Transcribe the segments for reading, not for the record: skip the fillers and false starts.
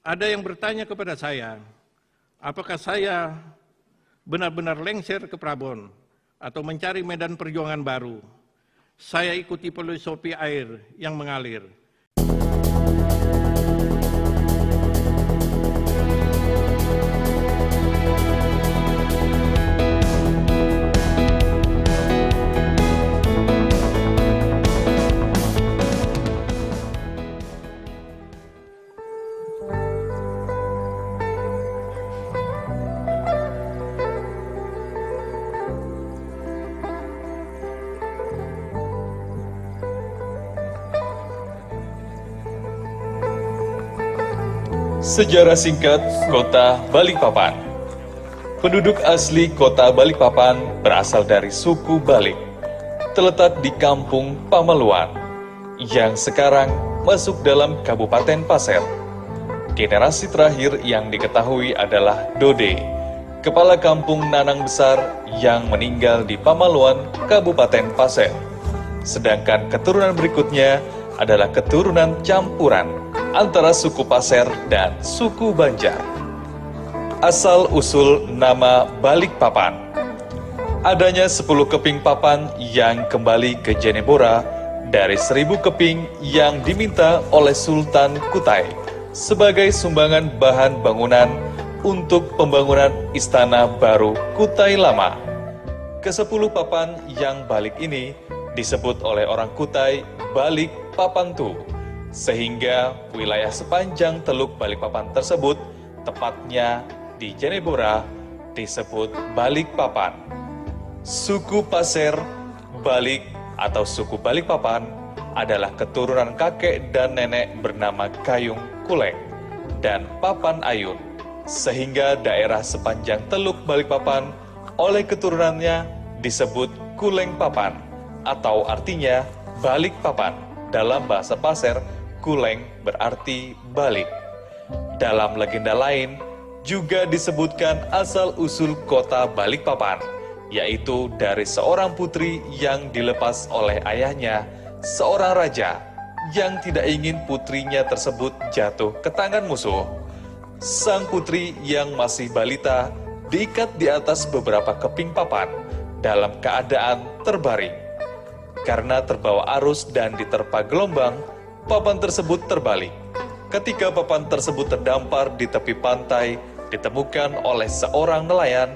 Ada yang bertanya kepada saya, apakah saya benar-benar lengser ke Prabon atau mencari medan perjuangan baru? Saya ikuti filosofi air yang mengalir. Sejarah singkat Kota Balikpapan. Penduduk asli Kota Balikpapan berasal dari suku Balik, terletak di Kampung Pamaluan, yang sekarang masuk dalam Kabupaten Pasir. Generasi terakhir yang diketahui adalah Dode, kepala kampung Nanang Besar yang meninggal di Pamaluan, Kabupaten Pasir. Sedangkan keturunan berikutnya adalah keturunan campuran antara suku Pasir dan suku Banjar. Asal-usul nama Balikpapan. Adanya 10 keping papan yang kembali ke Jenebora dari 1000 keping yang diminta oleh Sultan Kutai sebagai sumbangan bahan bangunan untuk pembangunan Istana Baru Kutai Lama. Ke-10 papan yang balik ini disebut oleh orang Kutai Balik Papantu, sehingga wilayah sepanjang Teluk Balikpapan tersebut, tepatnya di Jenebora, disebut Balikpapan. Suku Pasir, Balik atau suku Balikpapan adalah keturunan kakek dan nenek bernama Kayung Kuleng dan Papan Ayun, sehingga daerah sepanjang Teluk Balikpapan oleh keturunannya disebut Kuleng Papan, atau artinya Balikpapan. Dalam bahasa Pasir, Kuleng berarti balik. Dalam legenda lain, juga disebutkan asal-usul kota Balikpapan, yaitu dari seorang putri yang dilepas oleh ayahnya, seorang raja yang tidak ingin putrinya tersebut jatuh ke tangan musuh. Sang putri yang masih balita diikat di atas beberapa keping papan dalam keadaan terbaring. Karena terbawa arus dan diterpa gelombang, papan tersebut terbalik. Ketika papan tersebut terdampar di tepi pantai, ditemukan oleh seorang nelayan,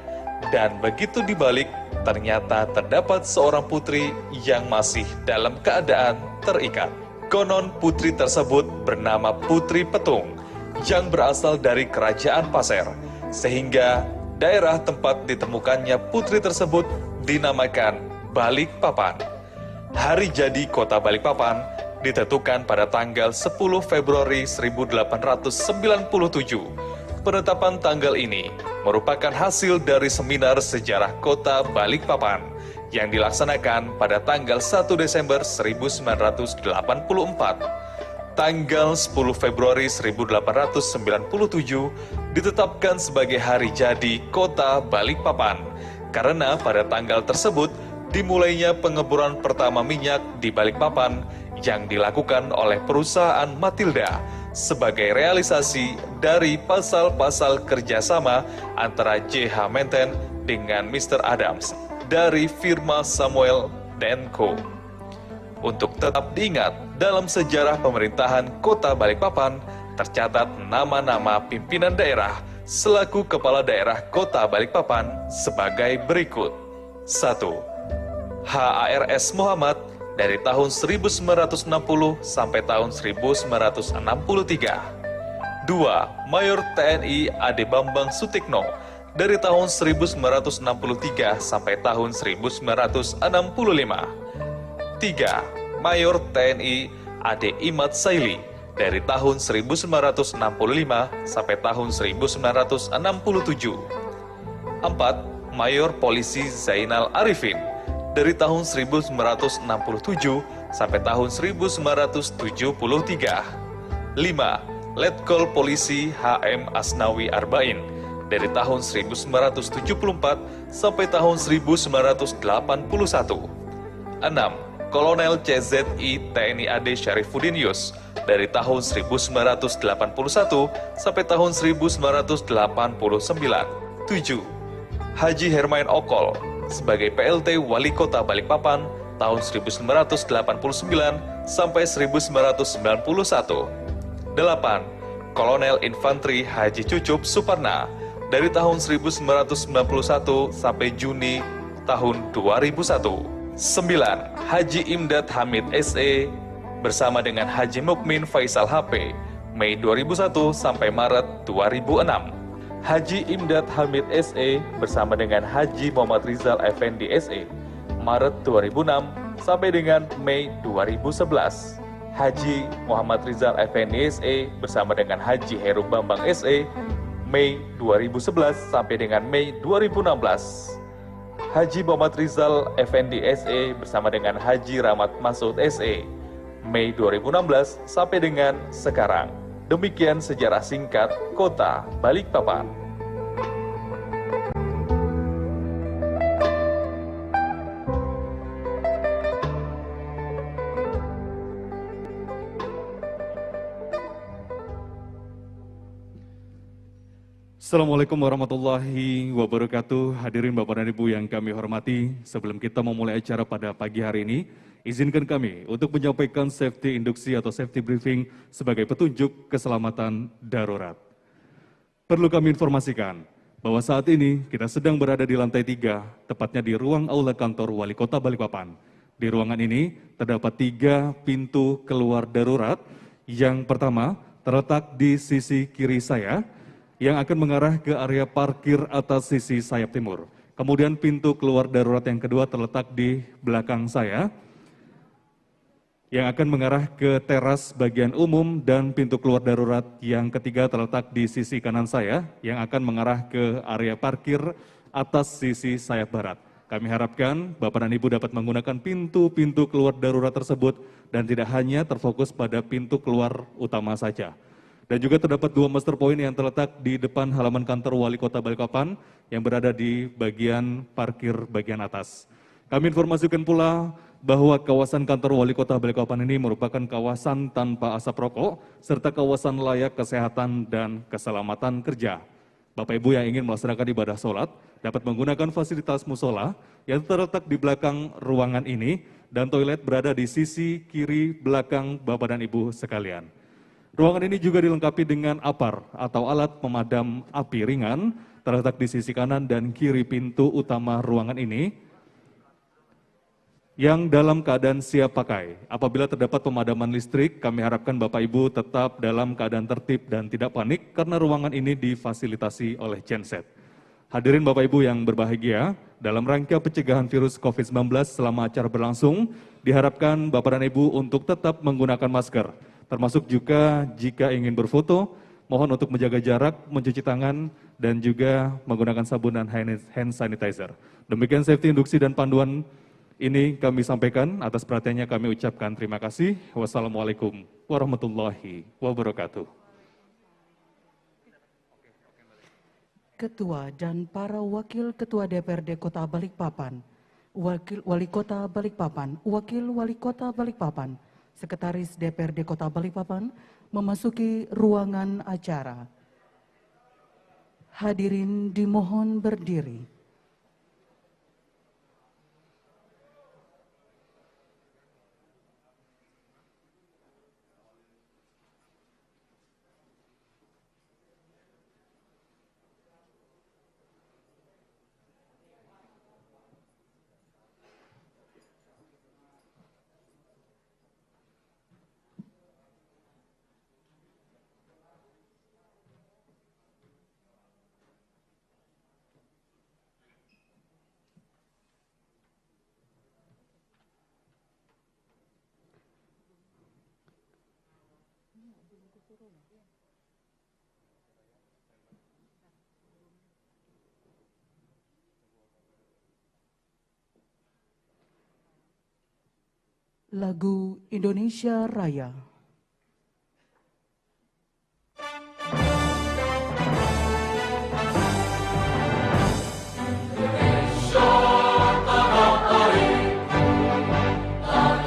dan begitu dibalik, ternyata terdapat seorang putri yang masih dalam keadaan terikat. Konon putri tersebut bernama Putri Petung, yang berasal dari Kerajaan Pasir, sehingga daerah tempat ditemukannya putri tersebut dinamakan Balikpapan. Hari jadi kota Balikpapan ditentukan pada tanggal 10 Februari 1897. Penetapan tanggal ini merupakan hasil dari seminar sejarah kota Balikpapan yang dilaksanakan pada tanggal 1 Desember 1984. Tanggal 10 Februari 1897 ditetapkan sebagai hari jadi kota Balikpapan karena pada tanggal tersebut dimulainya pengeboran pertama minyak di Balikpapan yang dilakukan oleh perusahaan Matilda sebagai realisasi dari pasal-pasal kerjasama antara J.H. Menten dengan Mr. Adams dari firma Samuel & Co. Untuk tetap diingat, dalam sejarah pemerintahan kota Balikpapan tercatat nama-nama pimpinan daerah selaku kepala daerah kota Balikpapan sebagai berikut. 1. HARS Muhammad dari tahun 1960 sampai tahun 1963. 2. Mayor TNI Ade Bambang Sutikno dari tahun 1963 sampai tahun 1965. 3. Mayor TNI Ade Imad Saili dari tahun 1965 sampai tahun 1967. 4. Mayor Polisi Zainal Arifin dari tahun 1967 sampai tahun 1973. 5. Letkol Polisi HM Asnawi Arbain dari tahun 1974 sampai tahun 1981. 6. Kolonel CZI TNI AD Syarifuddin Yus dari tahun 1981 sampai tahun 1989. 7. Haji Hermain Okol sebagai PLT Wali Kota Balikpapan tahun 1989 sampai 1991. 8. Kolonel Infanteri Haji Cucup Suparna dari tahun 1991 sampai Juni tahun 2001. 9. Haji Imdad Hamid SE bersama dengan Haji Mukmin Faisal HP Mei 2001 sampai Maret 2006. Haji Imdad Hamid SE bersama dengan Haji Muhammad Rizal Effendi SE Maret 2006 sampai dengan Mei 2011. Haji Muhammad Rizal Effendi SE bersama dengan Haji Heru Bambang SE Mei 2011 sampai dengan Mei 2016. Haji Muhammad Rizal Effendi SE bersama dengan Haji Rahmat Masud SE Mei 2016 sampai dengan sekarang. Demikian sejarah singkat Kota Balikpapan. Assalamualaikum warahmatullahi wabarakatuh. Hadirin Bapak dan Ibu yang kami hormati, sebelum kita memulai acara pada pagi hari ini, izinkan kami untuk menyampaikan safety induksi atau safety briefing sebagai petunjuk keselamatan darurat. Perlu kami informasikan bahwa saat ini kita sedang berada di lantai 3, tepatnya di ruang aula kantor Wali Kota Balikpapan. Di ruangan ini terdapat 3 pintu keluar darurat. Yang pertama terletak di sisi kiri saya, yang akan mengarah ke area parkir atas sisi sayap timur. Kemudian pintu keluar darurat yang kedua terletak di belakang saya, yang akan mengarah ke teras bagian umum, dan pintu keluar darurat yang ketiga terletak di sisi kanan saya, yang akan mengarah ke area parkir atas sisi sayap barat. Kami harapkan Bapak dan Ibu dapat menggunakan pintu-pintu keluar darurat tersebut dan tidak hanya terfokus pada pintu keluar utama saja. Dan juga terdapat 2 master point yang terletak di depan halaman kantor Wali Kota Balikpapan yang berada di bagian parkir bagian atas. Kami informasikan pula bahwa kawasan kantor Wali Kota Balikpapan ini merupakan kawasan tanpa asap rokok serta kawasan layak kesehatan dan keselamatan kerja. Bapak Ibu yang ingin melaksanakan ibadah sholat dapat menggunakan fasilitas musola yang terletak di belakang ruangan ini, dan toilet berada di sisi kiri belakang Bapak dan Ibu sekalian. Ruangan ini juga dilengkapi dengan APAR atau alat pemadam api ringan, terletak di sisi kanan dan kiri pintu utama ruangan ini, yang dalam keadaan siap pakai. Apabila terdapat pemadaman listrik, kami harapkan Bapak Ibu tetap dalam keadaan tertib dan tidak panik karena ruangan ini difasilitasi oleh genset. Hadirin Bapak Ibu yang berbahagia, dalam rangka pencegahan virus COVID-19 selama acara berlangsung, diharapkan Bapak dan Ibu untuk tetap menggunakan masker. Termasuk juga jika ingin berfoto, mohon untuk menjaga jarak, mencuci tangan, dan juga menggunakan sabun dan hand sanitizer. Demikian safety induksi dan panduan ini kami sampaikan. Atas perhatiannya kami ucapkan terima kasih. Wassalamualaikum warahmatullahi wabarakatuh. Ketua dan para Wakil Ketua DPRD Kota Balikpapan, Wakil Wali Kota Balikpapan, Wakil Wali Kota Balikpapan, Sekretaris DPRD Kota Balikpapan memasuki ruangan acara. Hadirin dimohon berdiri. Lagu Indonesia Raya. Indonesia tanah air, tanah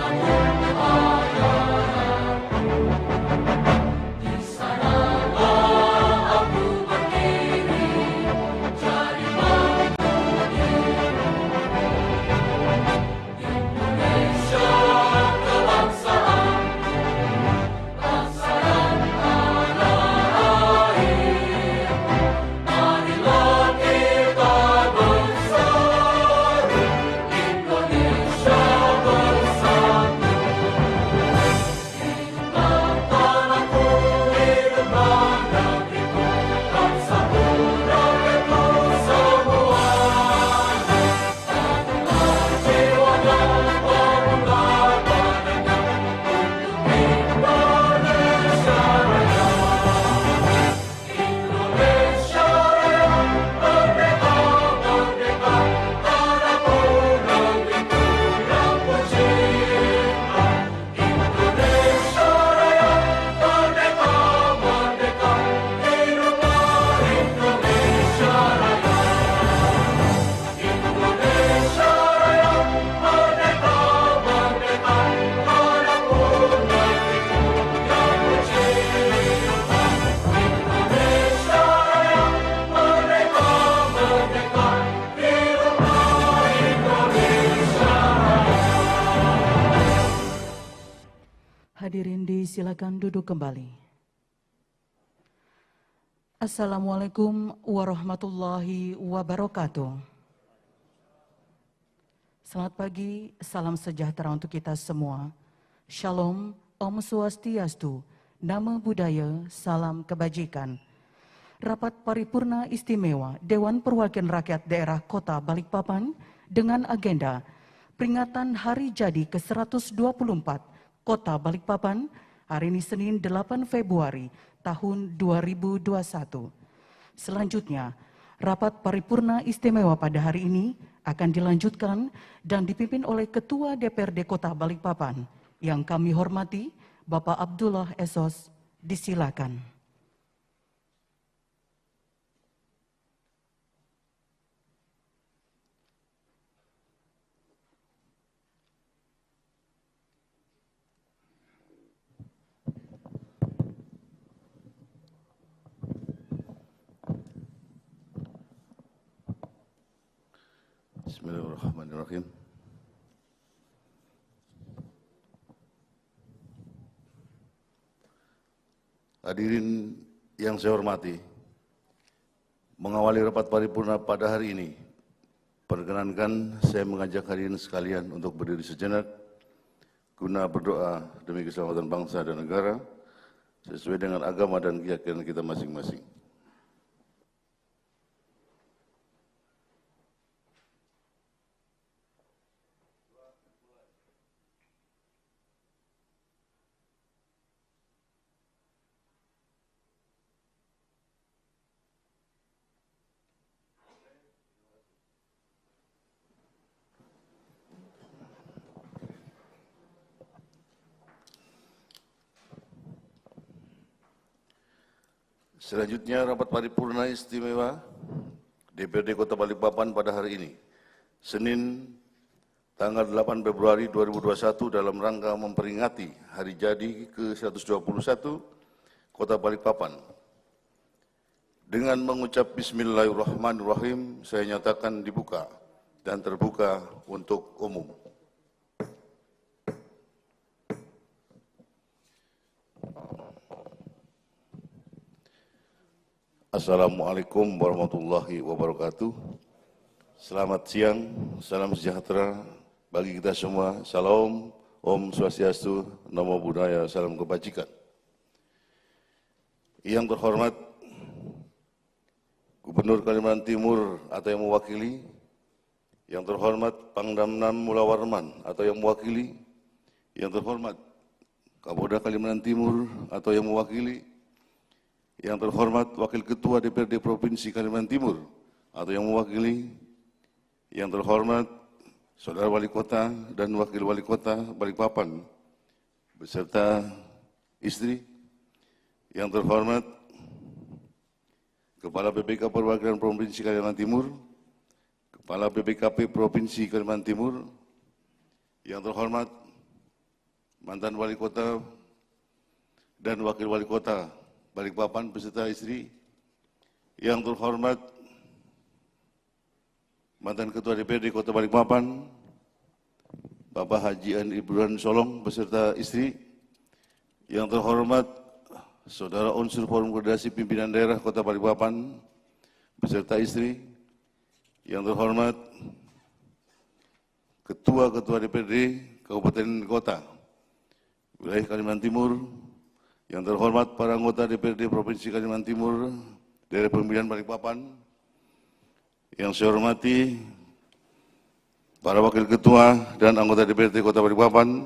dipersilakan duduk kembali. Assalamualaikum warahmatullahi wabarakatuh. Selamat pagi, salam sejahtera untuk kita semua. Shalom, Om Swastiastu, Namo Buddhaya, salam kebajikan. Rapat Paripurna Istimewa Dewan Perwakilan Rakyat Daerah Kota Balikpapan dengan agenda peringatan Hari Jadi ke-124 Kota Balikpapan hari ini Senin 8 Februari tahun 2021. Selanjutnya, rapat paripurna istimewa pada hari ini akan dilanjutkan dan dipimpin oleh Ketua DPRD Kota Balikpapan. Yang kami hormati, Bapak Abdullah Esos, disilakan. Bismillahirrahmanirrahim. Hadirin yang saya hormati, mengawali rapat paripurna pada hari ini, perkenankan saya mengajak hadirin sekalian untuk berdiri sejenak guna berdoa demi keselamatan bangsa dan negara sesuai dengan agama dan keyakinan kita masing-masing. Selanjutnya, rapat paripurna istimewa DPRD Kota Balikpapan pada hari ini, Senin tanggal 8 Februari 2021 dalam rangka memperingati Hari Jadi ke-121 Kota Balikpapan. Dengan mengucap Bismillahirrahmanirrahim, saya nyatakan dibuka dan terbuka untuk umum. Assalamualaikum warahmatullahi wabarakatuh. Selamat siang, salam sejahtera bagi kita semua. Salam, Om Swastiastu, Namo Buddhaya, salam kebajikan. Yang terhormat Gubernur Kalimantan Timur atau yang mewakili, yang terhormat Pangdam 6 Mula Warman atau yang mewakili, yang terhormat Kapolda Kalimantan Timur atau yang mewakili, yang terhormat Wakil Ketua DPRD Provinsi Kalimantan Timur atau yang mewakili, yang terhormat Saudara Wali Kota dan Wakil Wali Kota Balikpapan beserta istri, yang terhormat Kepala BPK Perwakilan Provinsi Kalimantan Timur, Kepala BPKP Provinsi Kalimantan Timur, yang terhormat mantan Wali Kota dan Wakil Wali Kota Balikpapan beserta istri, yang terhormat mantan Ketua DPRD Kota Balikpapan, Bapak Haji Andi Ibrahim Solong beserta istri, yang terhormat Saudara Unsur Forum Koordinasi Pimpinan Daerah Kota Balikpapan beserta istri, yang terhormat Ketua-Ketua DPRD Kabupaten Kota Wilayah Kalimantan Timur, yang terhormat para anggota DPRD Provinsi Kalimantan Timur, Daerah Pemilihan Balikpapan, yang saya hormati para Wakil Ketua dan anggota DPRD Kota Balikpapan,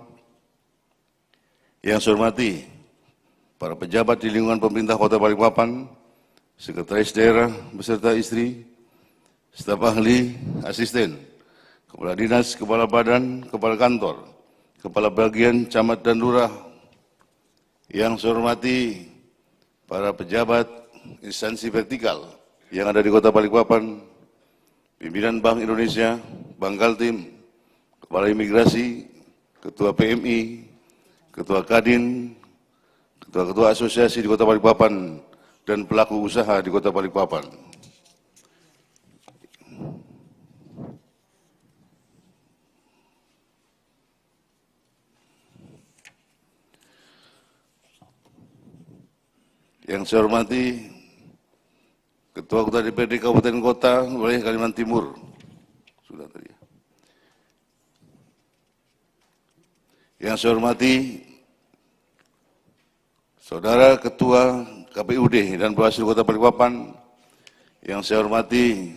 yang saya hormati para pejabat di lingkungan pemerintah Kota Balikpapan, Sekretaris Daerah beserta istri, staf ahli, asisten, Kepala Dinas, Kepala Badan, Kepala Kantor, Kepala Bagian, Camat dan Lurah, yang saya hormati para pejabat instansi vertikal yang ada di Kota Balikpapan, pimpinan Bank Indonesia, Bank Kaltim, Kepala Imigrasi, Ketua PMI, Ketua Kadin, Ketua-Ketua Asosiasi di Kota Balikpapan, dan pelaku usaha di Kota Balikpapan. Yang saya hormati Ketua DPRD Kabupaten Kota wilayah Kalimantan Timur. Sudah tadi. Yang saya hormati Saudara Ketua KPUD dan Bawaslu Kota Balikpapan. Yang saya hormati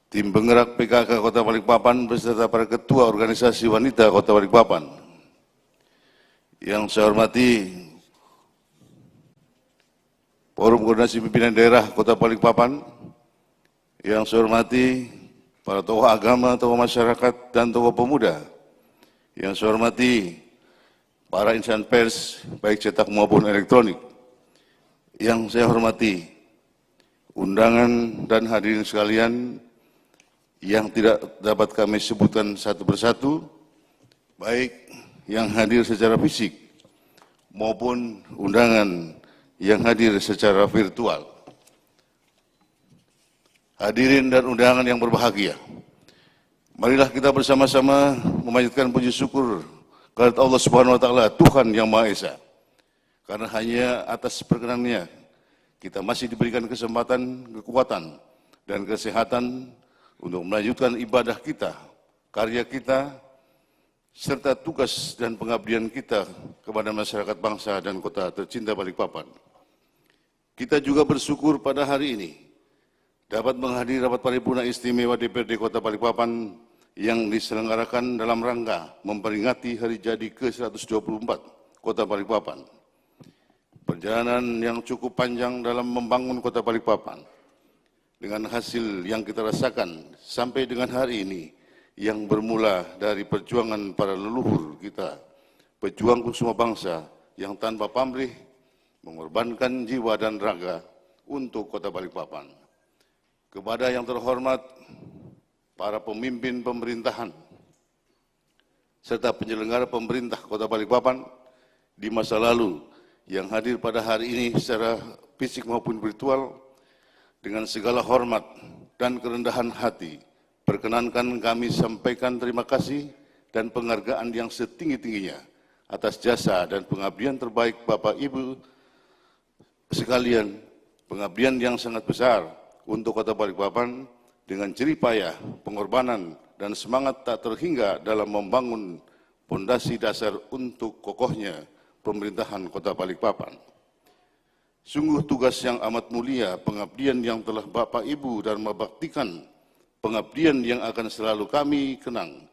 tim penggerak PKK Kota Balikpapan beserta para ketua organisasi wanita Kota Balikpapan. Yang saya hormati Forum Koordinasi Pimpinan Daerah Kota Balikpapan. Yang saya hormati para tokoh agama, tokoh masyarakat, dan tokoh pemuda. Yang saya hormati para insan pers, baik cetak maupun elektronik. Yang saya hormati undangan dan hadirin sekalian yang tidak dapat kami sebutkan satu persatu, baik yang hadir secara fisik maupun undangan yang hadir secara virtual. Hadirin dan undangan yang berbahagia, marilah kita bersama-sama memanjatkan puji syukur kepada Allah Subhanahu wa taala, Tuhan yang Maha Esa. Karena hanya atas perkenannya kita masih diberikan kesempatan, kekuatan, dan kesehatan untuk melanjutkan ibadah kita, karya kita, serta tugas dan pengabdian kita kepada masyarakat bangsa dan kota tercinta Balikpapan. Kita juga bersyukur pada hari ini dapat menghadiri rapat paripurna istimewa DPRD Kota Balikpapan yang diselenggarakan dalam rangka memperingati hari jadi ke-124 Kota Balikpapan. Perjalanan yang cukup panjang dalam membangun Kota Balikpapan dengan hasil yang kita rasakan sampai dengan hari ini yang bermula dari perjuangan para leluhur kita, pejuang semua bangsa yang tanpa pamrih mengorbankan jiwa dan raga untuk Kota Balikpapan. Kepada yang terhormat para pemimpin pemerintahan serta penyelenggara pemerintah Kota Balikpapan di masa lalu yang hadir pada hari ini secara fisik maupun virtual, dengan segala hormat dan kerendahan hati, perkenankan kami sampaikan terima kasih dan penghargaan yang setinggi-tingginya atas jasa dan pengabdian terbaik Bapak Ibu sekalian, pengabdian yang sangat besar untuk Kota Balikpapan dengan jerih payah, pengorbanan, dan semangat tak terhingga dalam membangun fondasi dasar untuk kokohnya pemerintahan Kota Balikpapan. Sungguh tugas yang amat mulia, pengabdian yang telah Bapak Ibu dan membaktikan, pengabdian yang akan selalu kami kenang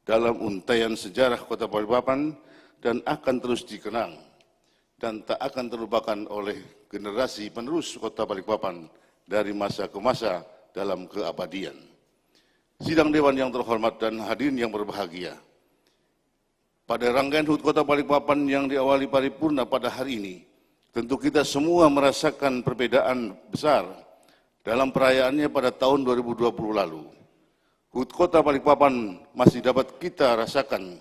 dalam untaian sejarah Kota Balikpapan dan akan terus dikenang dan tak akan terlupakan oleh generasi penerus Kota Balikpapan dari masa ke masa dalam keabadian. Sidang Dewan yang terhormat dan hadirin yang berbahagia, pada rangkaian HUT Kota Balikpapan yang diawali paripurna pada hari ini, tentu kita semua merasakan perbedaan besar dalam perayaannya pada tahun 2020 lalu. HUT Kota Balikpapan masih dapat kita rasakan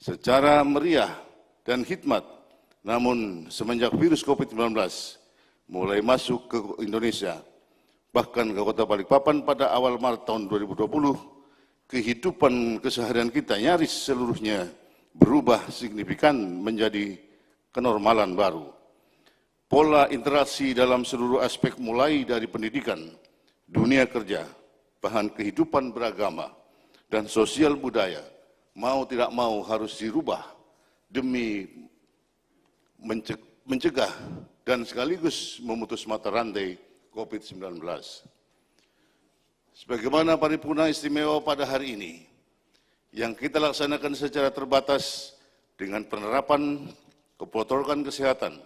secara meriah dan hikmat. Namun semenjak virus COVID-19 mulai masuk ke Indonesia, bahkan ke Kota Balikpapan pada awal Maret tahun 2020, kehidupan keseharian kita nyaris seluruhnya berubah signifikan menjadi kenormalan baru. Pola interaksi dalam seluruh aspek mulai dari pendidikan, dunia kerja, bahan kehidupan beragama, dan sosial budaya, mau tidak mau harus dirubah demi mencegah dan sekaligus memutus mata rantai COVID-19. Sebagaimana paripurna istimewa pada hari ini, yang kita laksanakan secara terbatas dengan penerapan keprotokolan kesehatan,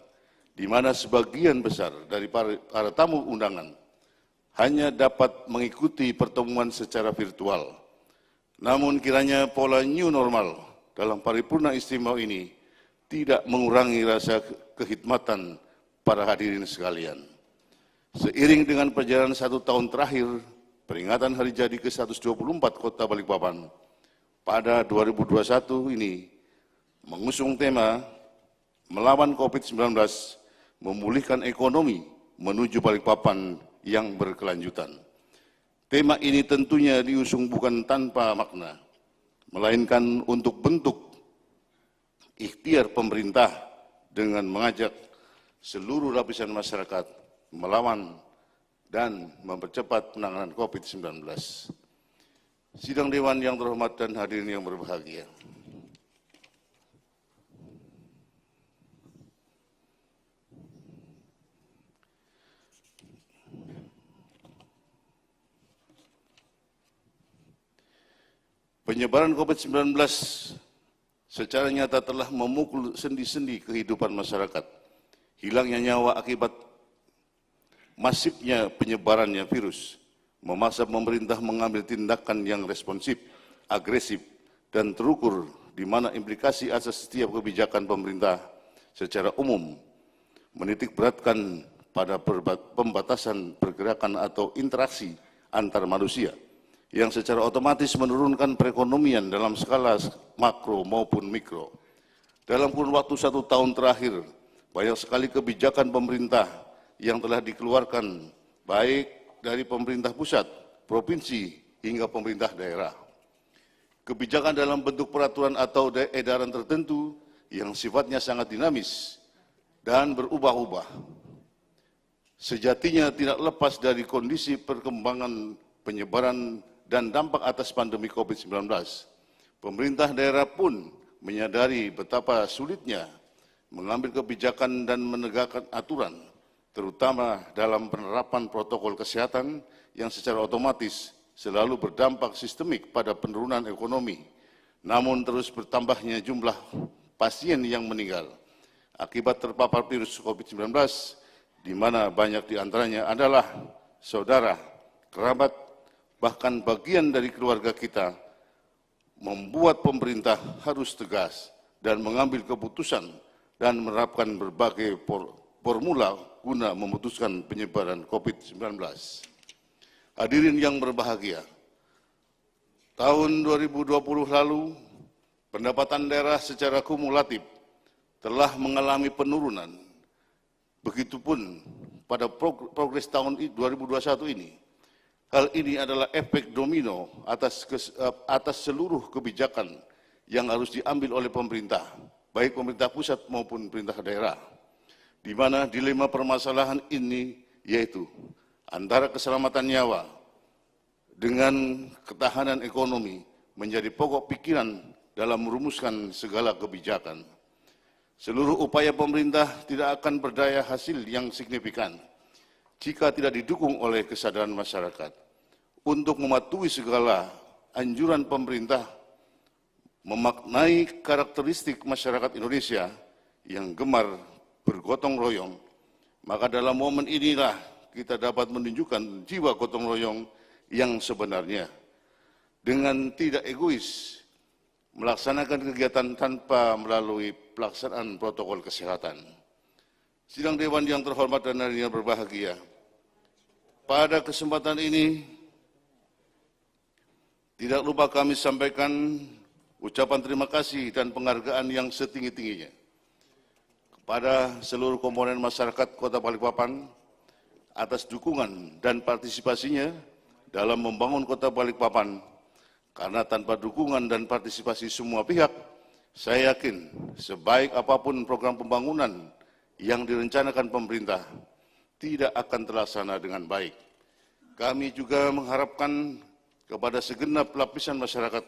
di mana sebagian besar dari para tamu undangan hanya dapat mengikuti pertemuan secara virtual. Namun kiranya pola new normal dalam paripurna istimewa ini tidak mengurangi rasa kehikmatan para hadirin sekalian. Seiring dengan perjalanan 1 tahun terakhir, peringatan hari jadi ke-124 Kota Balikpapan pada 2021 ini mengusung tema melawan COVID-19, memulihkan ekonomi menuju Balikpapan yang berkelanjutan. Tema ini tentunya diusung bukan tanpa makna, melainkan untuk bentuk ikhtiar pemerintah dengan mengajak seluruh lapisan masyarakat melawan dan mempercepat penanganan COVID-19. Sidang Dewan yang terhormat dan hadirin yang berbahagia. Penyebaran COVID-19 secara nyata telah memukul sendi-sendi kehidupan masyarakat. Hilangnya nyawa akibat masifnya penyebarannya virus memaksa pemerintah mengambil tindakan yang responsif, agresif, dan terukur di mana implikasi asas setiap kebijakan pemerintah secara umum menitik beratkan pada pembatasan pergerakan atau interaksi antar manusia yang secara otomatis menurunkan perekonomian dalam skala makro maupun mikro. Dalam kurun waktu 1 tahun terakhir, banyak sekali kebijakan pemerintah yang telah dikeluarkan baik dari pemerintah pusat, provinsi, hingga pemerintah daerah. Kebijakan dalam bentuk peraturan atau edaran tertentu yang sifatnya sangat dinamis dan berubah-ubah. Sejatinya tidak lepas dari kondisi perkembangan penyebaran dan dampak atas pandemi COVID-19. Pemerintah daerah pun menyadari betapa sulitnya mengambil kebijakan dan menegakkan aturan, terutama dalam penerapan protokol kesehatan yang secara otomatis selalu berdampak sistemik pada penurunan ekonomi, namun terus bertambahnya jumlah pasien yang meninggal akibat terpapar virus COVID-19, di mana banyak di antaranya adalah saudara, kerabat, bahkan bagian dari keluarga kita, membuat pemerintah harus tegas dan mengambil keputusan dan menerapkan berbagai formula guna memutuskan penyebaran COVID-19. Hadirin yang berbahagia, tahun 2020 lalu, pendapatan daerah secara kumulatif telah mengalami penurunan. Begitupun pada progres tahun 2021 ini. Hal ini adalah efek domino atas seluruh kebijakan yang harus diambil oleh pemerintah, baik pemerintah pusat maupun pemerintah daerah, di mana dilema permasalahan ini yaitu antara keselamatan nyawa dengan ketahanan ekonomi menjadi pokok pikiran dalam merumuskan segala kebijakan. Seluruh upaya pemerintah tidak akan berdaya hasil yang signifikan jika tidak didukung oleh kesadaran masyarakat. Untuk mematuhi segala anjuran pemerintah, memaknai karakteristik masyarakat Indonesia yang gemar bergotong royong, maka dalam momen inilah kita dapat menunjukkan jiwa gotong royong yang sebenarnya. Dengan tidak egois, melaksanakan kegiatan tanpa melalui pelaksanaan protokol kesehatan. Sidang Dewan yang terhormat dan hadirin yang berbahagia, pada kesempatan ini tidak lupa kami sampaikan ucapan terima kasih dan penghargaan yang setinggi-tingginya kepada seluruh komponen masyarakat Kota Balikpapan atas dukungan dan partisipasinya dalam membangun Kota Balikpapan, karena tanpa dukungan dan partisipasi semua pihak, saya yakin sebaik apapun program pembangunan yang direncanakan pemerintah tidak akan terlaksana dengan baik. Kami juga mengharapkan kepada segenap lapisan masyarakat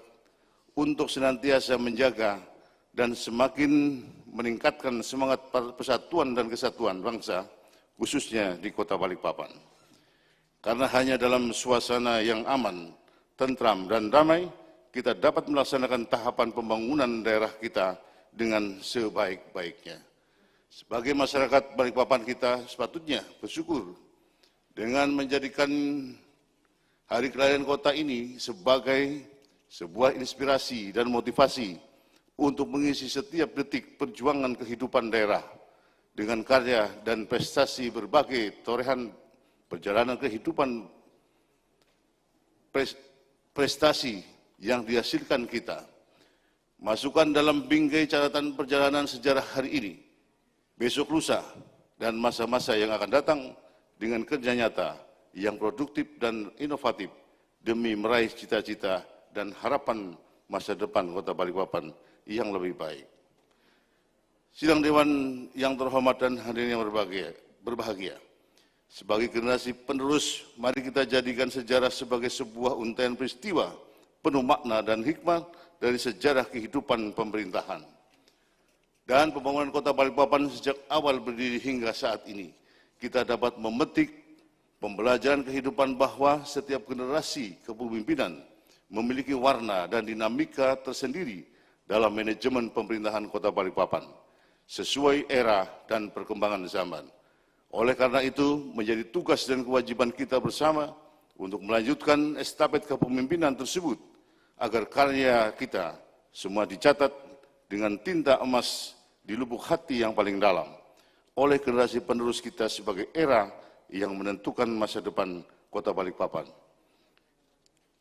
untuk senantiasa menjaga dan semakin meningkatkan semangat persatuan dan kesatuan bangsa, khususnya di Kota Balikpapan. Karena hanya dalam suasana yang aman, tentram, dan damai, kita dapat melaksanakan tahapan pembangunan daerah kita dengan sebaik-baiknya. Sebagai masyarakat Balikpapan, kita sepatutnya bersyukur dengan menjadikan Hari Kelahiran Kota ini sebagai sebuah inspirasi dan motivasi untuk mengisi setiap detik perjuangan kehidupan daerah dengan karya dan prestasi berbagai torehan perjalanan kehidupan prestasi yang dihasilkan kita. Masukkan dalam bingkai catatan perjalanan sejarah hari ini, besok lusa, dan masa-masa yang akan datang dengan kerja nyata yang produktif dan inovatif demi meraih cita-cita dan harapan masa depan Kota Balikpapan yang lebih baik. Sidang Dewan yang terhormat dan hadirin yang berbahagia. Sebagai generasi penerus, mari kita jadikan sejarah sebagai sebuah untaian peristiwa penuh makna dan hikmah dari sejarah kehidupan pemerintahan. Dan pembangunan Kota Balikpapan sejak awal berdiri hingga saat ini, kita dapat memetik pembelajaran kehidupan bahwa setiap generasi kepemimpinan memiliki warna dan dinamika tersendiri dalam manajemen pemerintahan Kota Balikpapan, sesuai era dan perkembangan zaman. Oleh karena itu, menjadi tugas dan kewajiban kita bersama untuk melanjutkan estafet kepemimpinan tersebut, agar karya kita semua dicatat dengan tinta emas di lubuk hati yang paling dalam oleh generasi penerus kita sebagai era yang menentukan masa depan Kota Balikpapan.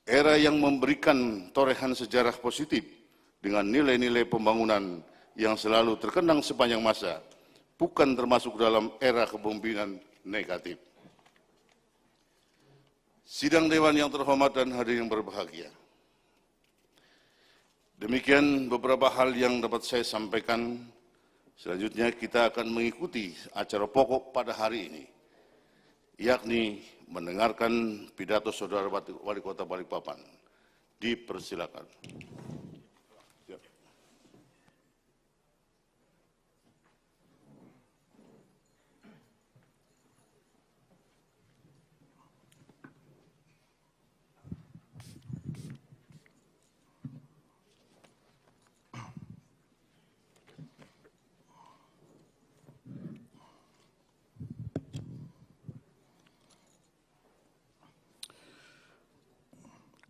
Era yang memberikan torehan sejarah positif dengan nilai-nilai pembangunan yang selalu terkenang sepanjang masa, bukan termasuk dalam era kepemimpinan negatif. Sidang Dewan yang terhormat dan hadirin yang berbahagia. Demikian beberapa hal yang dapat saya sampaikan. Selanjutnya kita akan mengikuti acara pokok pada hari ini, yakni mendengarkan pidato Saudara Wali Kota Balikpapan. Dipersilakan.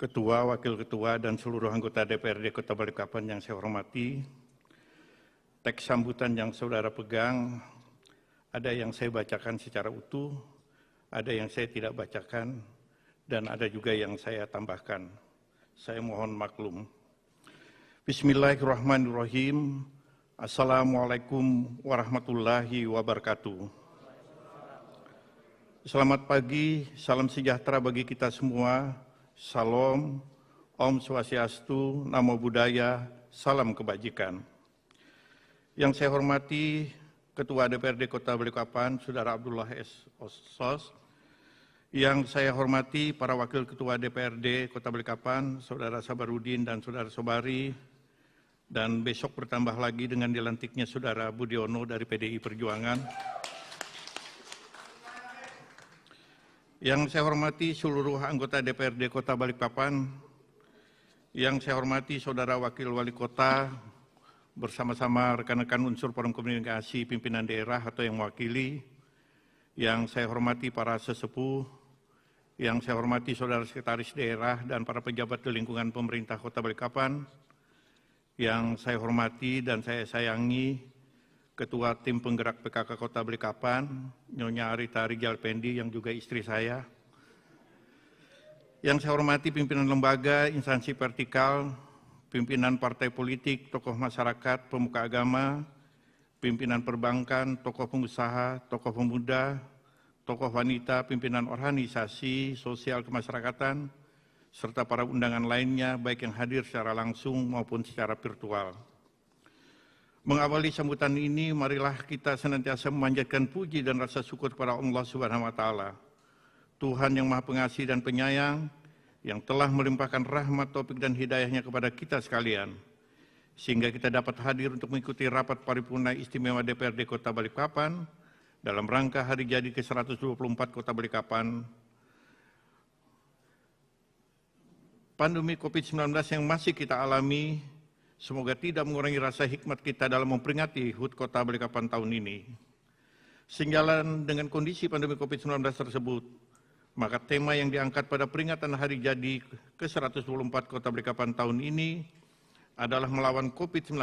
Ketua, Wakil Ketua, dan seluruh anggota DPRD Kota Balikpapan yang saya hormati, teks sambutan yang saudara pegang, ada yang saya bacakan secara utuh, ada yang saya tidak bacakan, dan ada juga yang saya tambahkan. Saya mohon maklum. Bismillahirrahmanirrahim. Assalamualaikum warahmatullahi wabarakatuh. Selamat pagi, salam sejahtera bagi kita semua. Salam, Om Swastiastu, Namo Buddhaya, salam kebajikan. Yang saya hormati Ketua DPRD Kota Balikpapan, Saudara Abdullah S. Sos. Yang saya hormati para Wakil Ketua DPRD Kota Balikpapan, Saudara Sabarudin dan Saudara Sobari. Dan besok bertambah lagi dengan dilantiknya Saudara Budiono dari PDI Perjuangan. Yang saya hormati seluruh anggota DPRD Kota Balikpapan, yang saya hormati Saudara Wakil Wali Kota, bersama-sama rekan-rekan unsur forum komunikasi pimpinan daerah atau yang mewakili, yang saya hormati para sesepuh, yang saya hormati Saudara Sekretaris Daerah dan para pejabat di lingkungan pemerintah Kota Balikpapan, yang saya hormati dan saya sayangi Ketua Tim Penggerak PKK Kota Balikpapan, Nyonya Arita Rijal Pendi, yang juga istri saya. Yang saya hormati pimpinan lembaga, instansi vertikal, pimpinan partai politik, tokoh masyarakat, pemuka agama, pimpinan perbankan, tokoh pengusaha, tokoh pemuda, tokoh wanita, pimpinan organisasi sosial kemasyarakatan, serta para undangan lainnya, baik yang hadir secara langsung maupun secara virtual. Mengawali sambutan ini, marilah kita senantiasa memanjatkan puji dan rasa syukur kepada Allah Subhanahu wa Ta'ala, Tuhan yang Maha Pengasih dan Penyayang, yang telah melimpahkan rahmat, taufik dan hidayahnya kepada kita sekalian, sehingga kita dapat hadir untuk mengikuti rapat paripurna istimewa DPRD Kota Balikpapan dalam rangka hari jadi ke-124 Kota Balikpapan. Pandemi COVID-19 yang masih kita alami, semoga tidak mengurangi rasa hikmat kita dalam memperingati HUT Kota Balikpapan tahun ini. Sejalan dengan kondisi pandemi COVID-19 tersebut, maka tema yang diangkat pada peringatan hari jadi ke-124 Kota Balikpapan tahun ini adalah melawan COVID-19,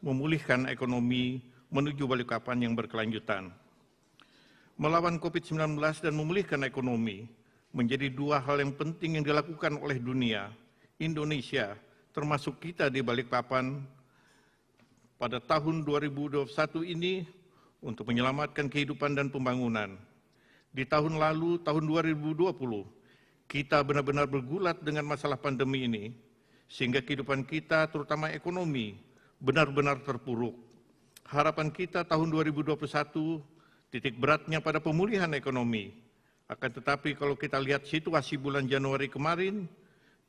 memulihkan ekonomi menuju Balikpapan yang berkelanjutan. Melawan COVID-19 dan memulihkan ekonomi menjadi dua hal yang penting yang dilakukan oleh dunia, Indonesia, termasuk kita di Balikpapan pada tahun 2021 ini untuk menyelamatkan kehidupan dan pembangunan. Di tahun lalu, tahun 2020, kita benar-benar bergulat dengan masalah pandemi ini, sehingga kehidupan kita, terutama ekonomi, benar-benar terpuruk. Harapan kita tahun 2021 titik beratnya pada pemulihan ekonomi. Akan tetapi kalau kita lihat situasi bulan Januari kemarin,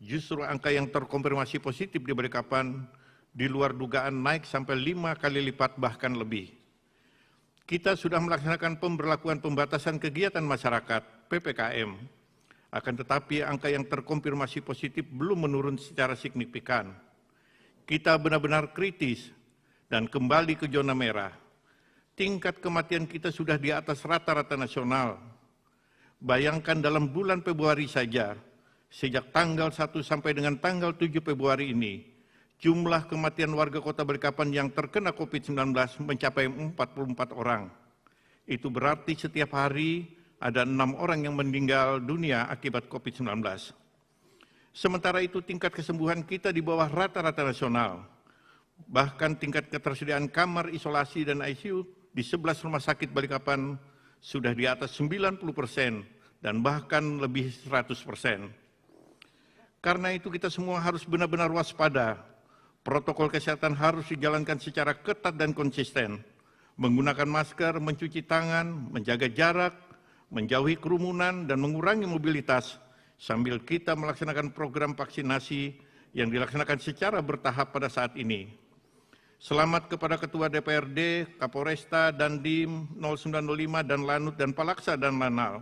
justru angka yang terkonfirmasi positif di Balikpapan di luar dugaan naik sampai 5 kali lipat bahkan lebih. Kita sudah melaksanakan pemberlakuan pembatasan kegiatan masyarakat (PPKM). Akan tetapi angka yang terkonfirmasi positif belum menurun secara signifikan. Kita benar-benar kritis dan kembali ke zona merah. Tingkat kematian kita sudah di atas rata-rata nasional. Bayangkan dalam bulan Februari saja, sejak tanggal 1 sampai dengan tanggal 7 Februari ini, jumlah kematian warga Kota Balikpapan yang terkena COVID-19 mencapai 44 orang. Itu berarti setiap hari ada 6 orang yang meninggal dunia akibat COVID-19. Sementara itu tingkat kesembuhan kita di bawah rata-rata nasional. Bahkan tingkat ketersediaan kamar isolasi dan ICU di 11 rumah sakit Balikpapan sudah di atas 90% dan bahkan lebih 100%. Karena itu kita semua harus benar-benar waspada. Protokol kesehatan harus dijalankan secara ketat dan konsisten. Menggunakan masker, mencuci tangan, menjaga jarak, menjauhi kerumunan, dan mengurangi mobilitas sambil kita melaksanakan program vaksinasi yang dilaksanakan secara bertahap pada saat ini. Selamat kepada Ketua DPRD, Kapolresta, Dandim 0905 dan Lanut dan Palaksa dan Lanal,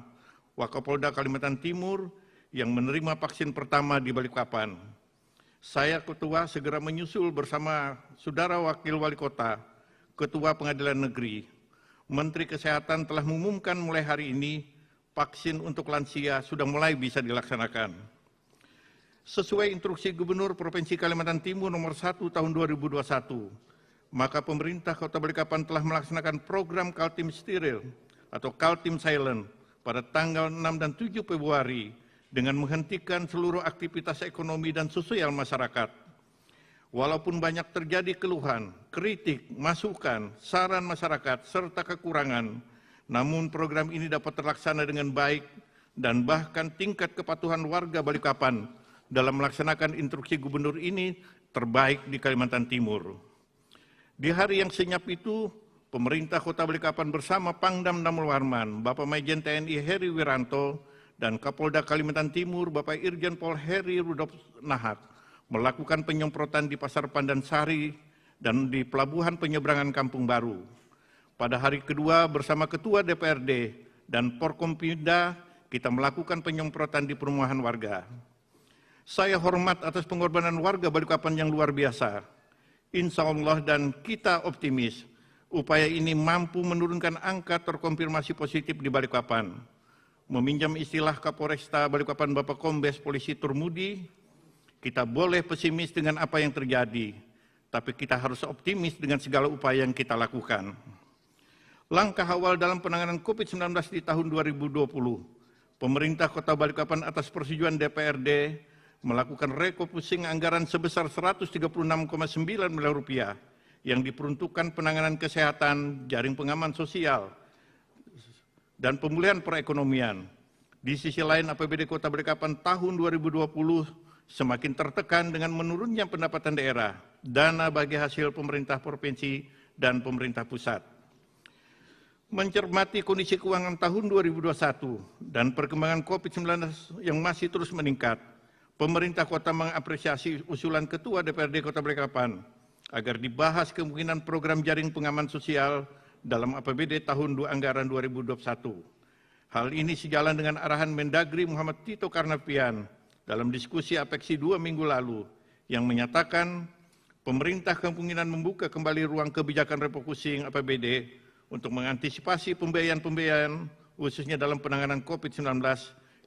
Wakapolda Kalimantan Timur yang menerima vaksin pertama di Balikpapan. Saya Ketua segera menyusul bersama Saudara Wakil Wali Kota, Ketua Pengadilan Negeri. Menteri Kesehatan telah mengumumkan mulai hari ini vaksin untuk lansia sudah mulai bisa dilaksanakan. Sesuai instruksi Gubernur Provinsi Kalimantan Timur nomor 1 tahun 2021, maka pemerintah Kota Balikpapan telah melaksanakan program Kaltim Steril atau Kaltim Silent pada tanggal 6 dan 7 Februari dengan menghentikan seluruh aktivitas ekonomi dan sosial masyarakat. Walaupun banyak terjadi keluhan, kritik, masukan, saran masyarakat, serta kekurangan, namun program ini dapat terlaksana dengan baik dan bahkan tingkat kepatuhan warga Balikpapan dalam melaksanakan instruksi gubernur ini terbaik di Kalimantan Timur. Di hari yang senyap itu, pemerintah Kota Balikpapan bersama Pangdam Damul Warman, Bapak Majen TNI Heri Wiranto, dan Kapolda Kalimantan Timur, Bapak Irjen Pol Heri Rudolf Nahak, melakukan penyemprotan di Pasar Pandansari dan di Pelabuhan Penyeberangan Kampung Baru. Pada hari kedua bersama Ketua DPRD dan Porkompinda, kita melakukan penyemprotan di perumahan warga. Saya hormat atas pengorbanan warga Balikpapan yang luar biasa. Insya Allah dan kita optimis, upaya ini mampu menurunkan angka terkonfirmasi positif di Balikpapan. Meminjam istilah Kapolresta Balikpapan Bapak Kombes Polisi Turmudi, kita boleh pesimis dengan apa yang terjadi, tapi kita harus optimis dengan segala upaya yang kita lakukan. Langkah awal dalam penanganan COVID-19 di tahun 2020, pemerintah Kota Balikpapan atas persetujuan DPRD melakukan refocusing anggaran sebesar Rp136,9 miliar yang diperuntukkan penanganan kesehatan, jaring pengaman sosial, dan pemulihan perekonomian. Di sisi lain, APBD Kota Balikpapan tahun 2020 semakin tertekan dengan menurunnya pendapatan daerah, dana bagi hasil pemerintah provinsi dan pemerintah pusat. Mencermati kondisi keuangan tahun 2021 dan perkembangan COVID-19 yang masih terus meningkat, pemerintah kota mengapresiasi usulan Ketua DPRD Kota Balikpapan agar dibahas kemungkinan program jaring pengaman sosial dalam APBD tahun anggaran 2021. Hal ini sejalan dengan arahan Mendagri Muhammad Tito Karnavian dalam diskusi Apeksi 2 minggu lalu yang menyatakan pemerintah kemungkinan membuka kembali ruang kebijakan refocusing APBD untuk mengantisipasi pembiayaan-pembiayaan khususnya dalam penanganan COVID-19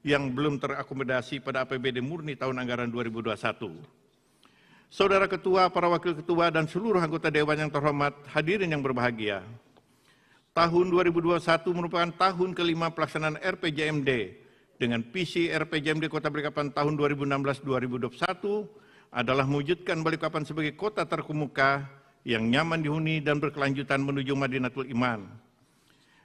yang belum terakomodasi pada APBD murni tahun anggaran 2021. Saudara Ketua, para Wakil Ketua, dan seluruh anggota Dewan yang terhormat, hadirin yang berbahagia. Tahun 2021 merupakan tahun kelima pelaksanaan RPJMD dengan visi RPJMD Kota Balikpapan tahun 2016-2021 adalah mewujudkan Balikpapan sebagai kota terkemuka yang nyaman dihuni dan berkelanjutan menuju Madinatul Iman.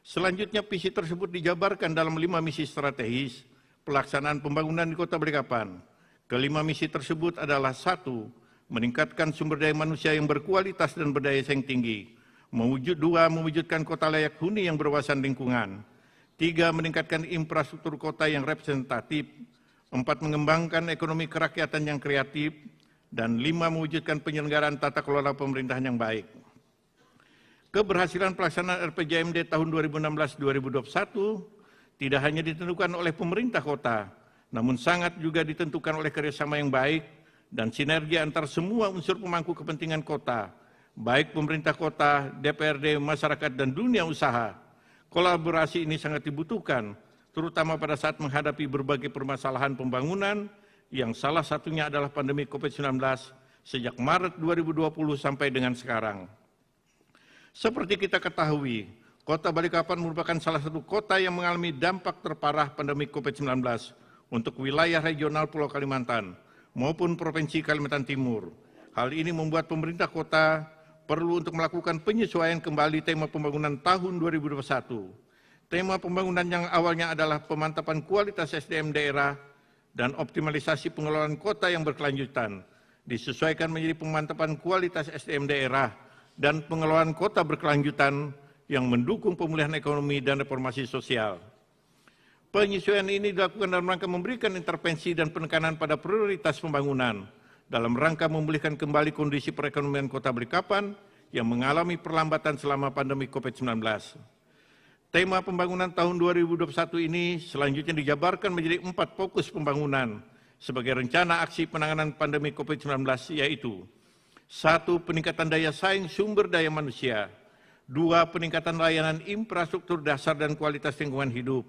Selanjutnya visi tersebut dijabarkan dalam 5 misi strategis pelaksanaan pembangunan di Kota Balikpapan. Kelima misi tersebut adalah 1. Meningkatkan sumber daya manusia yang berkualitas dan berdaya saing tinggi Mewujudkan kota layak huni yang berwawasan lingkungan. 3. Meningkatkan infrastruktur kota yang representatif. 4. Mengembangkan ekonomi kerakyatan yang kreatif. Dan 5. Mewujudkan penyelenggaraan tata kelola pemerintahan yang baik. Keberhasilan pelaksanaan RPJMD tahun 2016-2021 tidak hanya ditentukan oleh pemerintah kota, namun sangat juga ditentukan oleh kerjasama yang baik dan sinergi antar semua unsur pemangku kepentingan kota, baik pemerintah kota, DPRD, masyarakat, dan dunia usaha. Kolaborasi ini sangat dibutuhkan, terutama pada saat menghadapi berbagai permasalahan pembangunan, yang salah satunya adalah pandemi COVID-19 sejak Maret 2020 sampai dengan sekarang. Seperti kita ketahui, Kota Balikpapan merupakan salah satu kota yang mengalami dampak terparah pandemi COVID-19 untuk wilayah regional Pulau Kalimantan maupun Provinsi Kalimantan Timur. Hal ini membuat pemerintah kota perlu untuk melakukan penyesuaian kembali tema pembangunan tahun 2021. Tema pembangunan yang awalnya adalah pemantapan kualitas SDM daerah dan optimalisasi pengelolaan kota yang berkelanjutan, disesuaikan menjadi pemantapan kualitas SDM daerah dan pengelolaan kota berkelanjutan yang mendukung pemulihan ekonomi dan reformasi sosial. Penyesuaian ini dilakukan dalam rangka memberikan intervensi dan penekanan pada prioritas pembangunan dalam rangka memulihkan kembali kondisi perekonomian Kota Balikpapan yang mengalami perlambatan selama pandemi COVID-19. Tema pembangunan tahun 2021 ini selanjutnya dijabarkan menjadi 4 fokus pembangunan sebagai rencana aksi penanganan pandemi COVID-19, yaitu 1. Peningkatan daya saing sumber daya manusia. 2. Peningkatan layanan infrastruktur dasar dan kualitas lingkungan hidup.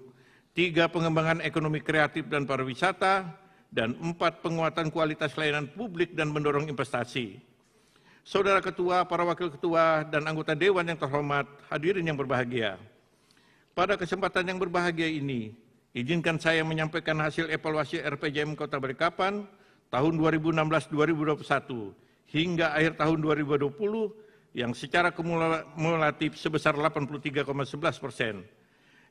3. Pengembangan ekonomi kreatif dan pariwisata. Dan 4. Penguatan kualitas layanan publik dan mendorong investasi. Saudara Ketua, para Wakil Ketua, dan anggota Dewan yang terhormat, hadirin yang berbahagia. Pada kesempatan yang berbahagia ini, izinkan saya menyampaikan hasil evaluasi RPJM Kota Balikpapan tahun 2016-2021 hingga akhir tahun 2020 yang secara kumulatif sebesar 83,11%.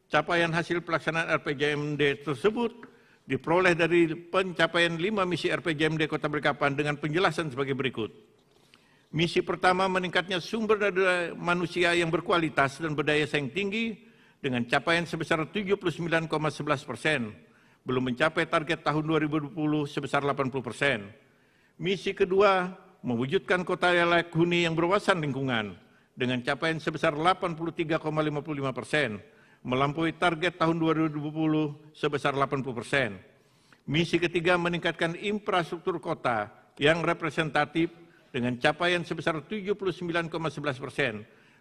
Capaian hasil pelaksanaan RPJMD tersebut diperoleh dari pencapaian 5 misi RPJMD Kota Balikpapan dengan penjelasan sebagai berikut. Misi pertama, meningkatnya sumber daya manusia yang berkualitas dan berdaya saing tinggi dengan capaian sebesar 79,11%, belum mencapai target tahun 2020 sebesar 80%. Misi kedua, mewujudkan kota layak huni yang berwawasan lingkungan dengan capaian sebesar 83,55%, melampaui target tahun 2020 sebesar 80%. Misi ketiga, meningkatkan infrastruktur kota yang representatif dengan capaian sebesar 79,11%,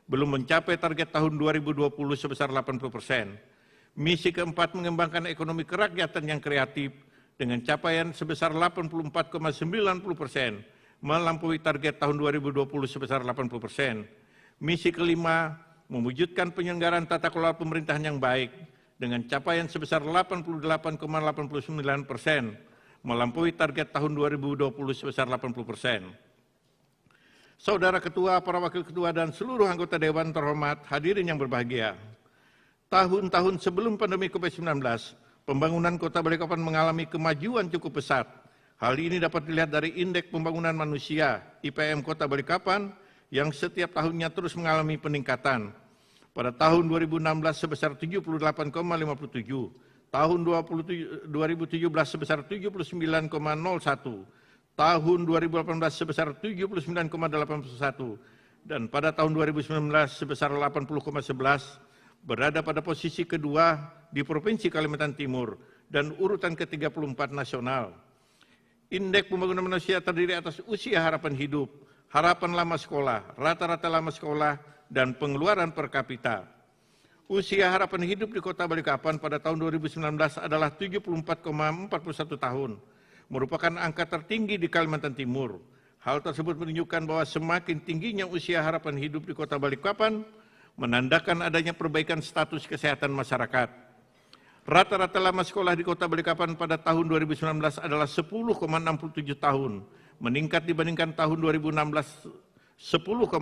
belum mencapai target tahun 2020 sebesar 80%. Misi keempat, mengembangkan ekonomi kerakyatan yang kreatif dengan capaian sebesar 84,90%, melampaui target tahun 2020 sebesar 80%. Misi kelima, mewujudkan penyelenggaraan tata kelola pemerintahan yang baik dengan capaian sebesar 88,89%, melampaui target tahun 2020 sebesar 80%. Saudara Ketua, para Wakil Ketua, dan seluruh anggota Dewan terhormat, hadirin yang berbahagia. Tahun-tahun sebelum pandemi COVID-19, pembangunan Kota Balikpapan mengalami kemajuan cukup pesat. Hal ini dapat dilihat dari Indeks Pembangunan Manusia (IPM) Kota Balikpapan yang setiap tahunnya terus mengalami peningkatan. Pada tahun 2016 sebesar 78,57, tahun 2017 sebesar 79,01, tahun 2018 sebesar 79,81, dan pada tahun 2019 sebesar 80,11, berada pada posisi kedua di Provinsi Kalimantan Timur dan urutan ke-34 nasional. Indeks Pembangunan Manusia terdiri atas usia harapan hidup, harapan lama sekolah, rata-rata lama sekolah, dan pengeluaran per kapita. Usia harapan hidup di Kota Balikpapan pada tahun 2019 adalah 74,41 tahun, merupakan angka tertinggi di Kalimantan Timur. Hal tersebut menunjukkan bahwa semakin tingginya usia harapan hidup di Kota Balikpapan menandakan adanya perbaikan status kesehatan masyarakat. Rata-rata lama sekolah di Kota Balikpapan pada tahun 2019 adalah 10,67 tahun, meningkat dibandingkan tahun 2016 10,54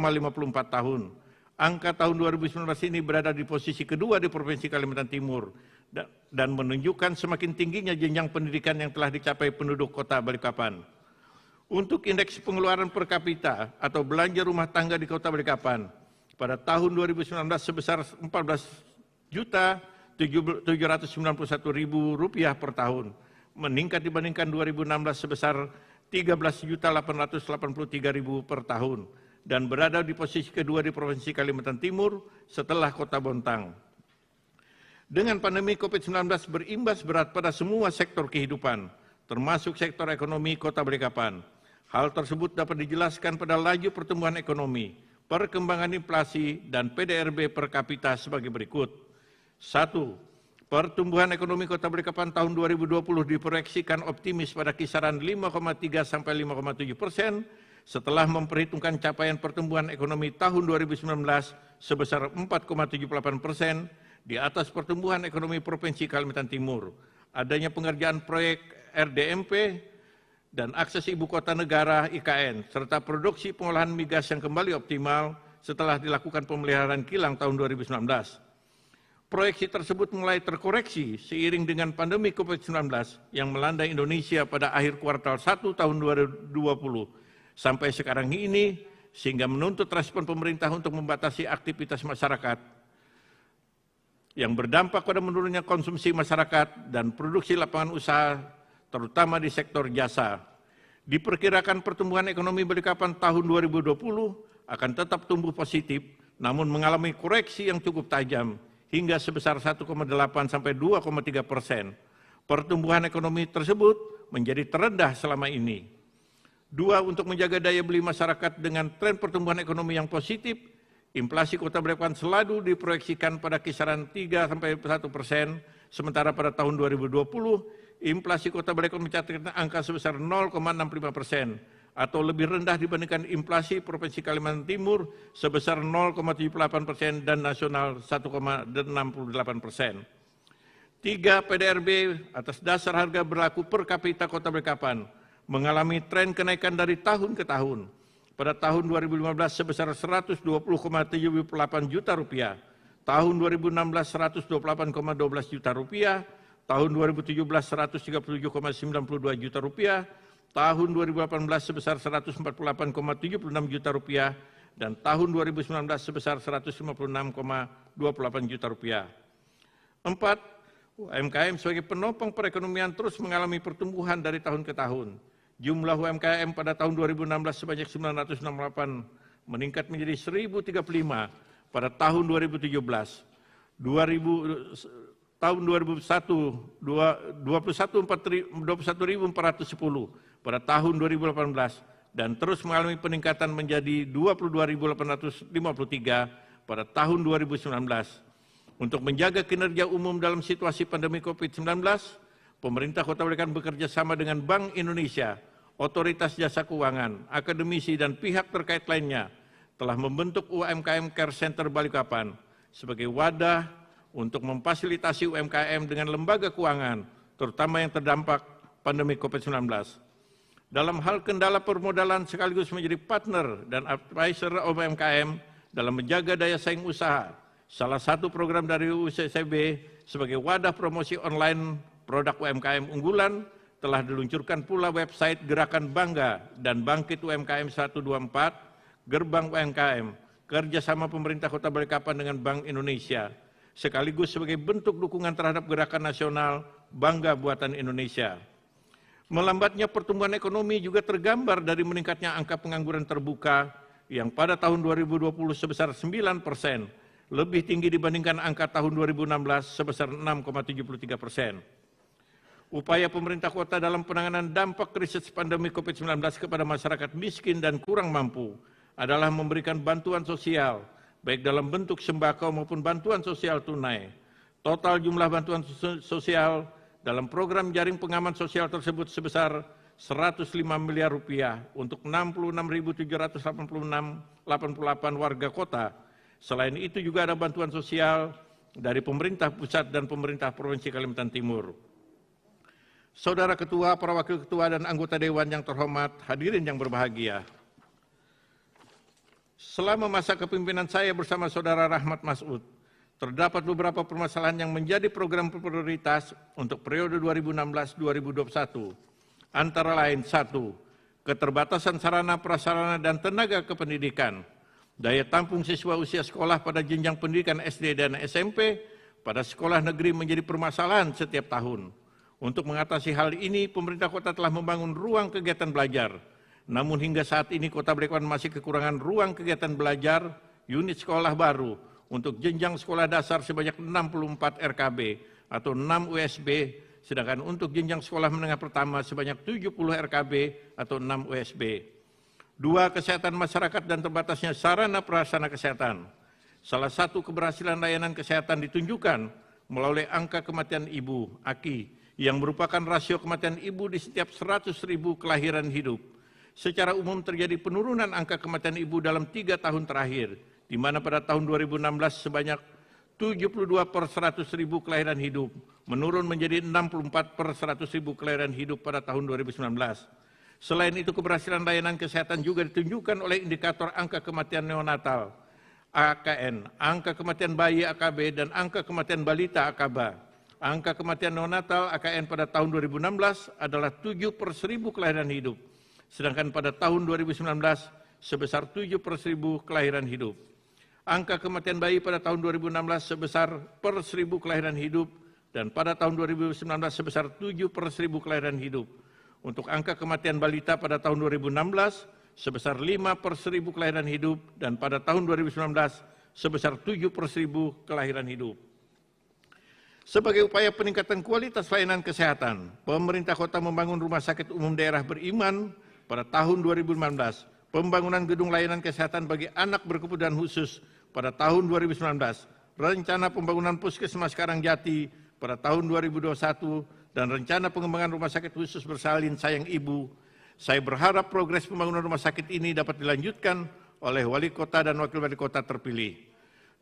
tahun. Angka tahun 2019 ini berada di posisi kedua di Provinsi Kalimantan Timur dan menunjukkan semakin tingginya jenjang pendidikan yang telah dicapai penduduk Kota Balikpapan. Untuk indeks pengeluaran per kapita atau belanja rumah tangga di Kota Balikpapan pada tahun 2019 sebesar Rp14.791.000 per tahun, meningkat dibandingkan 2016 sebesar Rp13.883.000 per tahun, dan berada di posisi kedua di Provinsi Kalimantan Timur setelah Kota Bontang. Dengan pandemi COVID-19 berimbas berat pada semua sektor kehidupan, termasuk sektor ekonomi Kota Balikpapan. Hal tersebut dapat dijelaskan pada laju pertumbuhan ekonomi, perkembangan inflasi, dan PDRB per kapita sebagai berikut. 1. Pertumbuhan ekonomi Kota Balikpapan tahun 2020 diproyeksikan optimis pada kisaran 5,3 sampai 5,7% setelah memperhitungkan capaian pertumbuhan ekonomi tahun 2019 sebesar 4,78%, di atas pertumbuhan ekonomi Provinsi Kalimantan Timur. Adanya pengerjaan proyek RDMP dan akses ibu kota negara IKN, serta produksi pengolahan migas yang kembali optimal setelah dilakukan pemeliharaan kilang tahun 2019. Proyeksi tersebut mulai terkoreksi seiring dengan pandemi COVID-19 yang melanda Indonesia pada akhir kuartal 1 tahun 2020 sampai sekarang ini, sehingga menuntut respon pemerintah untuk membatasi aktivitas masyarakat yang berdampak pada menurunnya konsumsi masyarakat dan produksi lapangan usaha, terutama di sektor jasa. Diperkirakan pertumbuhan ekonomi Balikpapan tahun 2020 akan tetap tumbuh positif, namun mengalami koreksi yang cukup tajam hingga sebesar 1,8 sampai 2,3%. Pertumbuhan ekonomi tersebut menjadi terendah selama ini. 2. Untuk menjaga daya beli masyarakat dengan tren pertumbuhan ekonomi yang positif, inflasi Kota Balikpapan selalu diproyeksikan pada kisaran 3 sampai 1%, sementara pada tahun 2020 inflasi Kota Balikpapan mencatatkan angka sebesar 0,65%, atau lebih rendah dibandingkan inflasi Provinsi Kalimantan Timur sebesar 0,78% dan nasional 1,68%. 3. PDRB atas dasar harga berlaku per kapita Kota Balikpapan mengalami tren kenaikan dari tahun ke tahun. Pada tahun 2015 sebesar Rp120,78 juta, tahun 2016 Rp128,12 juta, tahun 2017 Rp137,92 juta, tahun 2018 sebesar Rp148,76 juta, dan tahun 2019 sebesar Rp156,28 juta. 4. UMKM sebagai penopang perekonomian terus mengalami pertumbuhan dari tahun ke tahun. Jumlah UMKM pada tahun 2016 sebanyak 968, meningkat menjadi 1.035 pada tahun 2017. Tahun 2021 21.410 pada tahun 2018 dan terus mengalami peningkatan menjadi 22.853 pada tahun 2019. Untuk menjaga kinerja umum dalam situasi pandemi COVID-19, pemerintah Kota Balikpapan bekerja sama dengan Bank Indonesia, Otoritas Jasa Keuangan, akademisi, dan pihak terkait lainnya telah membentuk UMKM Care Center Balikpapan sebagai wadah untuk memfasilitasi UMKM dengan lembaga keuangan, terutama yang terdampak pandemi COVID-19. Dalam hal kendala permodalan sekaligus menjadi partner dan advisor UMKM dalam menjaga daya saing usaha, salah satu program dari UCCB sebagai wadah promosi online produk UMKM unggulan telah diluncurkan pula website Gerakan Bangga dan Bangkit UMKM 124, Gerbang UMKM, kerjasama pemerintah Kota Balikpapan dengan Bank Indonesia, sekaligus sebagai bentuk dukungan terhadap gerakan nasional Bangga Buatan Indonesia. Melambatnya pertumbuhan ekonomi juga tergambar dari meningkatnya angka pengangguran terbuka yang pada tahun 2020 sebesar 9%, lebih tinggi dibandingkan angka tahun 2016 sebesar 6,73%. Upaya pemerintah kota dalam penanganan dampak krisis pandemi COVID-19 kepada masyarakat miskin dan kurang mampu adalah memberikan bantuan sosial, baik dalam bentuk sembako maupun bantuan sosial tunai. Total jumlah bantuan sosial dalam program jaring pengaman sosial tersebut sebesar Rp105 miliar untuk 66.788 warga kota. Selain itu juga ada bantuan sosial dari pemerintah pusat dan pemerintah Provinsi Kalimantan Timur. Saudara Ketua, para Wakil Ketua, dan anggota Dewan yang terhormat, hadirin yang berbahagia. Selama masa kepemimpinan saya bersama Saudara Rahmat Masud, terdapat beberapa permasalahan yang menjadi program prioritas untuk periode 2016-2021. Antara lain 1. Keterbatasan sarana, prasarana, dan tenaga kependidikan. Daya tampung siswa usia sekolah pada jenjang pendidikan SD dan SMP pada sekolah negeri menjadi permasalahan setiap tahun. Untuk mengatasi hal ini, pemerintah kota telah membangun ruang kegiatan belajar. Namun hingga saat ini Kota Balikpapan masih kekurangan ruang kegiatan belajar unit sekolah baru untuk jenjang sekolah dasar sebanyak 64 RKB atau 6 USB, sedangkan untuk jenjang sekolah menengah pertama sebanyak 70 RKB atau 6 USB. 2. Kesehatan masyarakat dan terbatasnya sarana prasarana kesehatan. Salah satu keberhasilan layanan kesehatan ditunjukkan melalui angka kematian ibu, AKI, yang merupakan rasio kematian ibu di setiap 100.000 kelahiran hidup. Secara umum terjadi penurunan angka kematian ibu dalam 3 tahun terakhir, di mana pada tahun 2016 sebanyak 72 per 100.000 kelahiran hidup, menurun menjadi 64 per 100.000 kelahiran hidup pada tahun 2019. Selain itu, keberhasilan layanan kesehatan juga ditunjukkan oleh indikator angka kematian neonatal, AKN, angka kematian bayi AKB, dan angka kematian balita AKBA. Angka kematian neonatal AKN pada tahun 2016 adalah 7 per 1.000 kelahiran hidup, sedangkan pada tahun 2019 sebesar 7 per 1.000 kelahiran hidup. Angka kematian bayi pada tahun 2016 sebesar per 1.000 kelahiran hidup, dan pada tahun 2019 sebesar 7 per 1.000 kelahiran hidup. Untuk angka kematian balita pada tahun 2016 sebesar 5 per 1.000 kelahiran hidup, dan pada tahun 2019 sebesar 7 per 1.000 kelahiran hidup. Sebagai upaya peningkatan kualitas layanan kesehatan, pemerintah kota membangun rumah sakit umum daerah beriman pada tahun 2015, pembangunan gedung layanan kesehatan bagi anak berkebutuhan khusus pada tahun 2019, rencana pembangunan puskesmas Karangjati pada tahun 2021, dan rencana pengembangan rumah sakit khusus bersalin Sayang Ibu. Saya berharap progres pembangunan rumah sakit ini dapat dilanjutkan oleh wali kota dan wakil wali kota terpilih.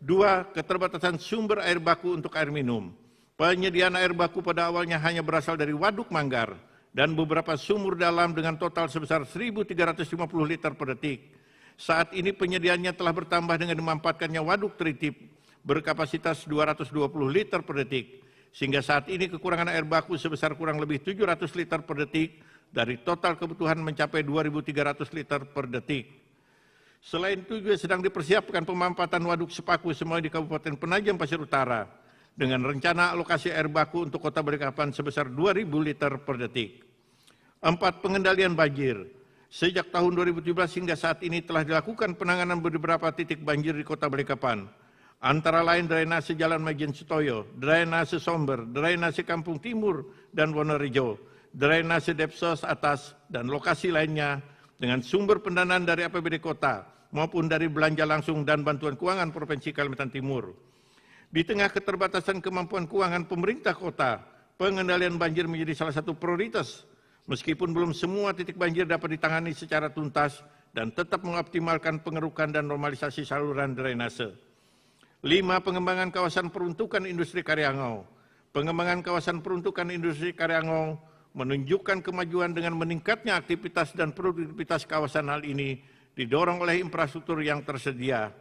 2. Keterbatasan sumber air baku untuk air minum. Penyediaan air baku pada awalnya hanya berasal dari Waduk Manggar dan beberapa sumur dalam dengan total sebesar 1.350 liter per detik. Saat ini penyediaannya telah bertambah dengan dimanfaatkannya Waduk Tritip berkapasitas 220 liter per detik. Sehingga saat ini kekurangan air baku sebesar kurang lebih 700 liter per detik dari total kebutuhan mencapai 2.300 liter per detik. Selain itu juga sedang dipersiapkan pemanfaatan Waduk Sepaku Semoy di Kabupaten Penajam Pasir Utara dengan rencana alokasi air baku untuk Kota Balikpapan sebesar 2.000 liter per detik. 4. Pengendalian banjir. Sejak tahun 2017 hingga saat ini telah dilakukan penanganan beberapa titik banjir di Kota Balikpapan. Antara lain drainase Jalan Majen Sutoyo, drainase Somber, drainase Kampung Timur dan Wonorejo, drainase Depsos Atas, dan lokasi lainnya dengan sumber pendanaan dari APBD Kota maupun dari belanja langsung dan bantuan keuangan Provinsi Kalimantan Timur. Di tengah keterbatasan kemampuan keuangan pemerintah kota, pengendalian banjir menjadi salah satu prioritas, meskipun belum semua titik banjir dapat ditangani secara tuntas dan tetap mengoptimalkan pengerukan dan normalisasi saluran drainase. 5. Pengembangan kawasan peruntukan industri Karyangau. Pengembangan kawasan peruntukan industri Karyangau menunjukkan kemajuan dengan meningkatnya aktivitas dan produktivitas kawasan. Hal ini didorong oleh infrastruktur yang tersedia.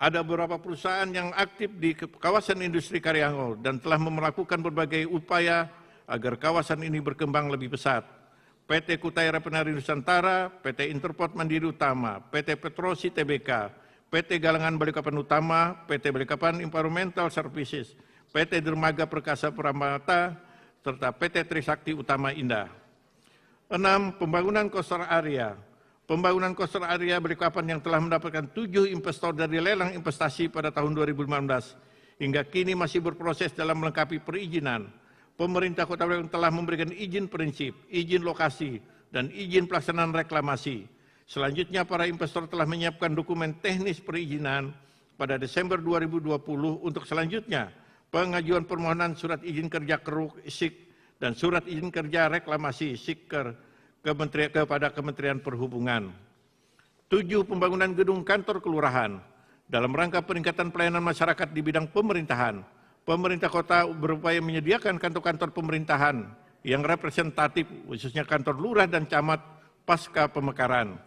Ada beberapa perusahaan yang aktif di kawasan industri Karyangau dan telah melakukan berbagai upaya agar kawasan ini berkembang lebih pesat. PT Kutai Refinery Nusantara, PT Interport Mandiri Utama, PT Petrosi Tbk, PT Galangan Balikpapan Utama, PT Balikpapan Environmental Services, PT Dermaga Perkasa Pramata, serta PT Trisakti Utama Indah. 6. Pembangunan coastal area. Pembangunan coastal area Balikpapan yang telah mendapatkan 7 investor dari lelang investasi pada tahun 2015, hingga kini masih berproses dalam melengkapi perizinan. Pemerintah Kota Balikpapan telah memberikan izin prinsip, izin lokasi, dan izin pelaksanaan reklamasi. Selanjutnya, para investor telah menyiapkan dokumen teknis perizinan pada Desember 2020 untuk selanjutnya pengajuan permohonan surat izin kerja KERUK SIK dan surat izin kerja reklamasi SIKKER kepada Kementerian Perhubungan. 7. Pembangunan gedung kantor kelurahan. Dalam rangka peningkatan pelayanan masyarakat di bidang pemerintahan, pemerintah kota berupaya menyediakan kantor-kantor pemerintahan yang representatif, khususnya kantor lurah dan camat pasca pemekaran.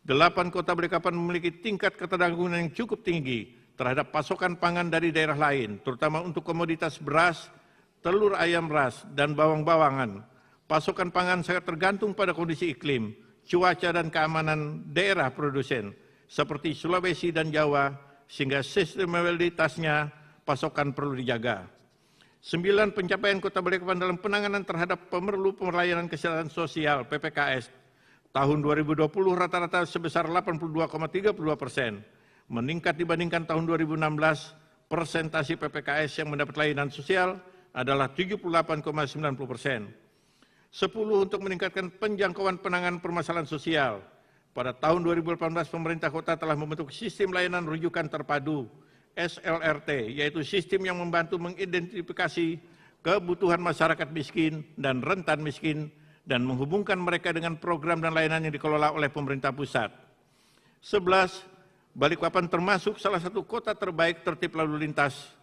8. Kota Balikpapan memiliki tingkat ketergantungan yang cukup tinggi terhadap pasokan pangan dari daerah lain, terutama untuk komoditas beras, telur ayam ras, dan bawang-bawangan. Pasokan pangan sangat tergantung pada kondisi iklim, cuaca, dan keamanan daerah produsen, seperti Sulawesi dan Jawa, sehingga sistemabilitasnya pasokan perlu dijaga. 9. Pencapaian Kota Balikpapan dalam penanganan terhadap pemerlu pelayanan kesehatan sosial (PPKS) tahun 2020 rata-rata sebesar 82,32%, meningkat dibandingkan tahun 2016. Persentase PPKS yang mendapat layanan sosial adalah 78,90%. 10. Untuk meningkatkan penjangkauan penanganan permasalahan sosial. Pada tahun 2018, pemerintah kota telah membentuk sistem layanan rujukan terpadu SLRT, yaitu sistem yang membantu mengidentifikasi kebutuhan masyarakat miskin dan rentan miskin dan menghubungkan mereka dengan program dan layanan yang dikelola oleh pemerintah pusat. 11. Balikpapan termasuk salah satu kota terbaik tertib lalu lintas.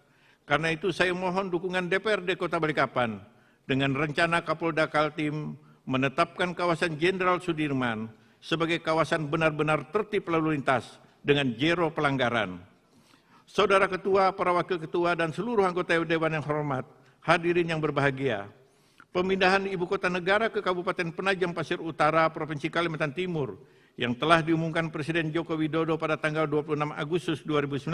Karena itu saya mohon dukungan DPRD Kota Balikpapan dengan rencana Kapolda Kaltim menetapkan kawasan Jenderal Sudirman sebagai kawasan benar-benar tertib lalu lintas dengan zero pelanggaran. Saudara Ketua, para Wakil Ketua, dan seluruh anggota Dewan yang hormat, hadirin yang berbahagia. Pemindahan Ibu Kota Negara ke Kabupaten Penajam Pasir Utara, Provinsi Kalimantan Timur, yang telah diumumkan Presiden Joko Widodo pada tanggal 26 Agustus 2019,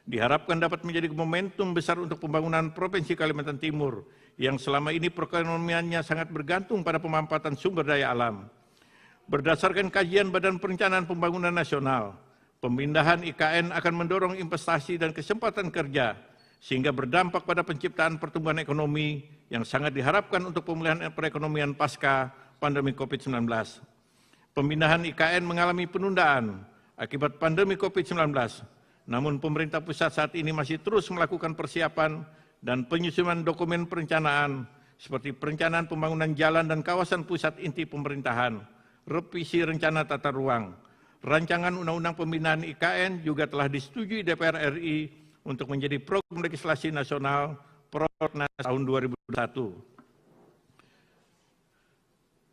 diharapkan dapat menjadi momentum besar untuk pembangunan Provinsi Kalimantan Timur, yang selama ini perekonomiannya sangat bergantung pada pemanfaatan sumber daya alam. Berdasarkan kajian Badan Perencanaan Pembangunan Nasional, pemindahan IKN akan mendorong investasi dan kesempatan kerja, sehingga berdampak pada penciptaan pertumbuhan ekonomi yang sangat diharapkan untuk pemulihan perekonomian pasca pandemi COVID-19. Pemindahan IKN mengalami penundaan akibat pandemi COVID-19, namun pemerintah pusat saat ini masih terus melakukan persiapan dan penyusunan dokumen perencanaan seperti perencanaan pembangunan jalan dan kawasan pusat inti pemerintahan, revisi rencana tata ruang. Rancangan Undang-Undang Pemindahan IKN juga telah disetujui DPR RI untuk menjadi program legislasi nasional Prolegnas tahun 2021.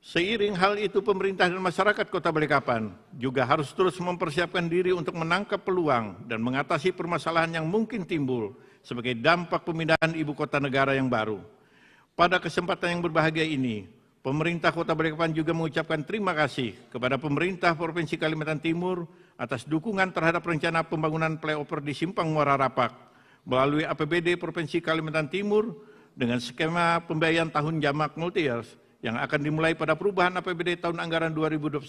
Seiring hal itu, pemerintah dan masyarakat Kota Balikpapan juga harus terus mempersiapkan diri untuk menangkap peluang dan mengatasi permasalahan yang mungkin timbul sebagai dampak pemindahan ibu kota negara yang baru. Pada kesempatan yang berbahagia ini, pemerintah Kota Balikpapan juga mengucapkan terima kasih kepada pemerintah Provinsi Kalimantan Timur atas dukungan terhadap rencana pembangunan flyover di Simpang Muara Rapak melalui APBD Provinsi Kalimantan Timur dengan skema pembayaran tahun jamak multi-years yang akan dimulai pada perubahan APBD tahun anggaran 2021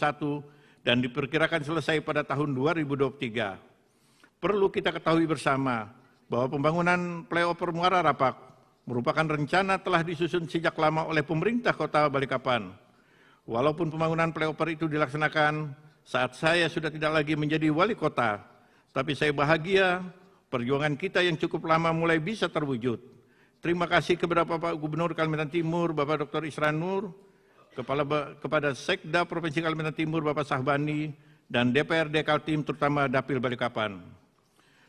dan diperkirakan selesai pada tahun 2023. Perlu kita ketahui bersama bahwa pembangunan flyover Muara Rapak merupakan rencana telah disusun sejak lama oleh pemerintah Kota Balikpapan. Walaupun pembangunan flyover itu dilaksanakan saat saya sudah tidak lagi menjadi wali kota, tapi saya bahagia perjuangan kita yang cukup lama mulai bisa terwujud. Terima kasih kepada Bapak Gubernur Kalimantan Timur, Bapak Dr. Isran Nur, kepada Sekda Provinsi Kalimantan Timur, Bapak Sahbani, dan DPRD Kaltim, terutama Dapil Balikpapan.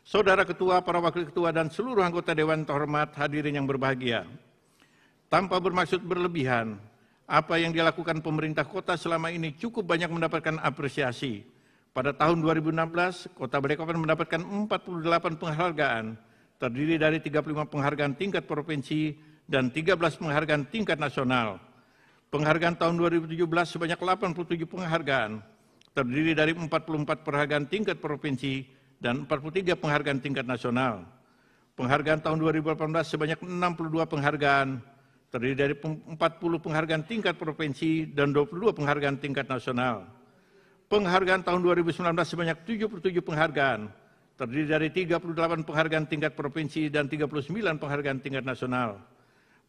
Saudara Ketua, para Wakil Ketua, dan seluruh anggota Dewan terhormat, hadirin yang berbahagia. Tanpa bermaksud berlebihan, apa yang dilakukan pemerintah kota selama ini cukup banyak mendapatkan apresiasi. Pada tahun 2016, Kota Balikpapan mendapatkan 48 penghargaan, terdiri dari 35 penghargaan tingkat provinsi dan 13 penghargaan tingkat nasional. Penghargaan tahun 2017 sebanyak 87 penghargaan, terdiri dari 44 penghargaan tingkat provinsi dan 43 penghargaan tingkat nasional. Penghargaan tahun 2018 sebanyak 62 penghargaan, terdiri dari 40 penghargaan tingkat provinsi dan 22 penghargaan tingkat nasional. Penghargaan tahun 2019 sebanyak 77 penghargaan, terdiri dari 38 penghargaan tingkat provinsi dan 39 penghargaan tingkat nasional.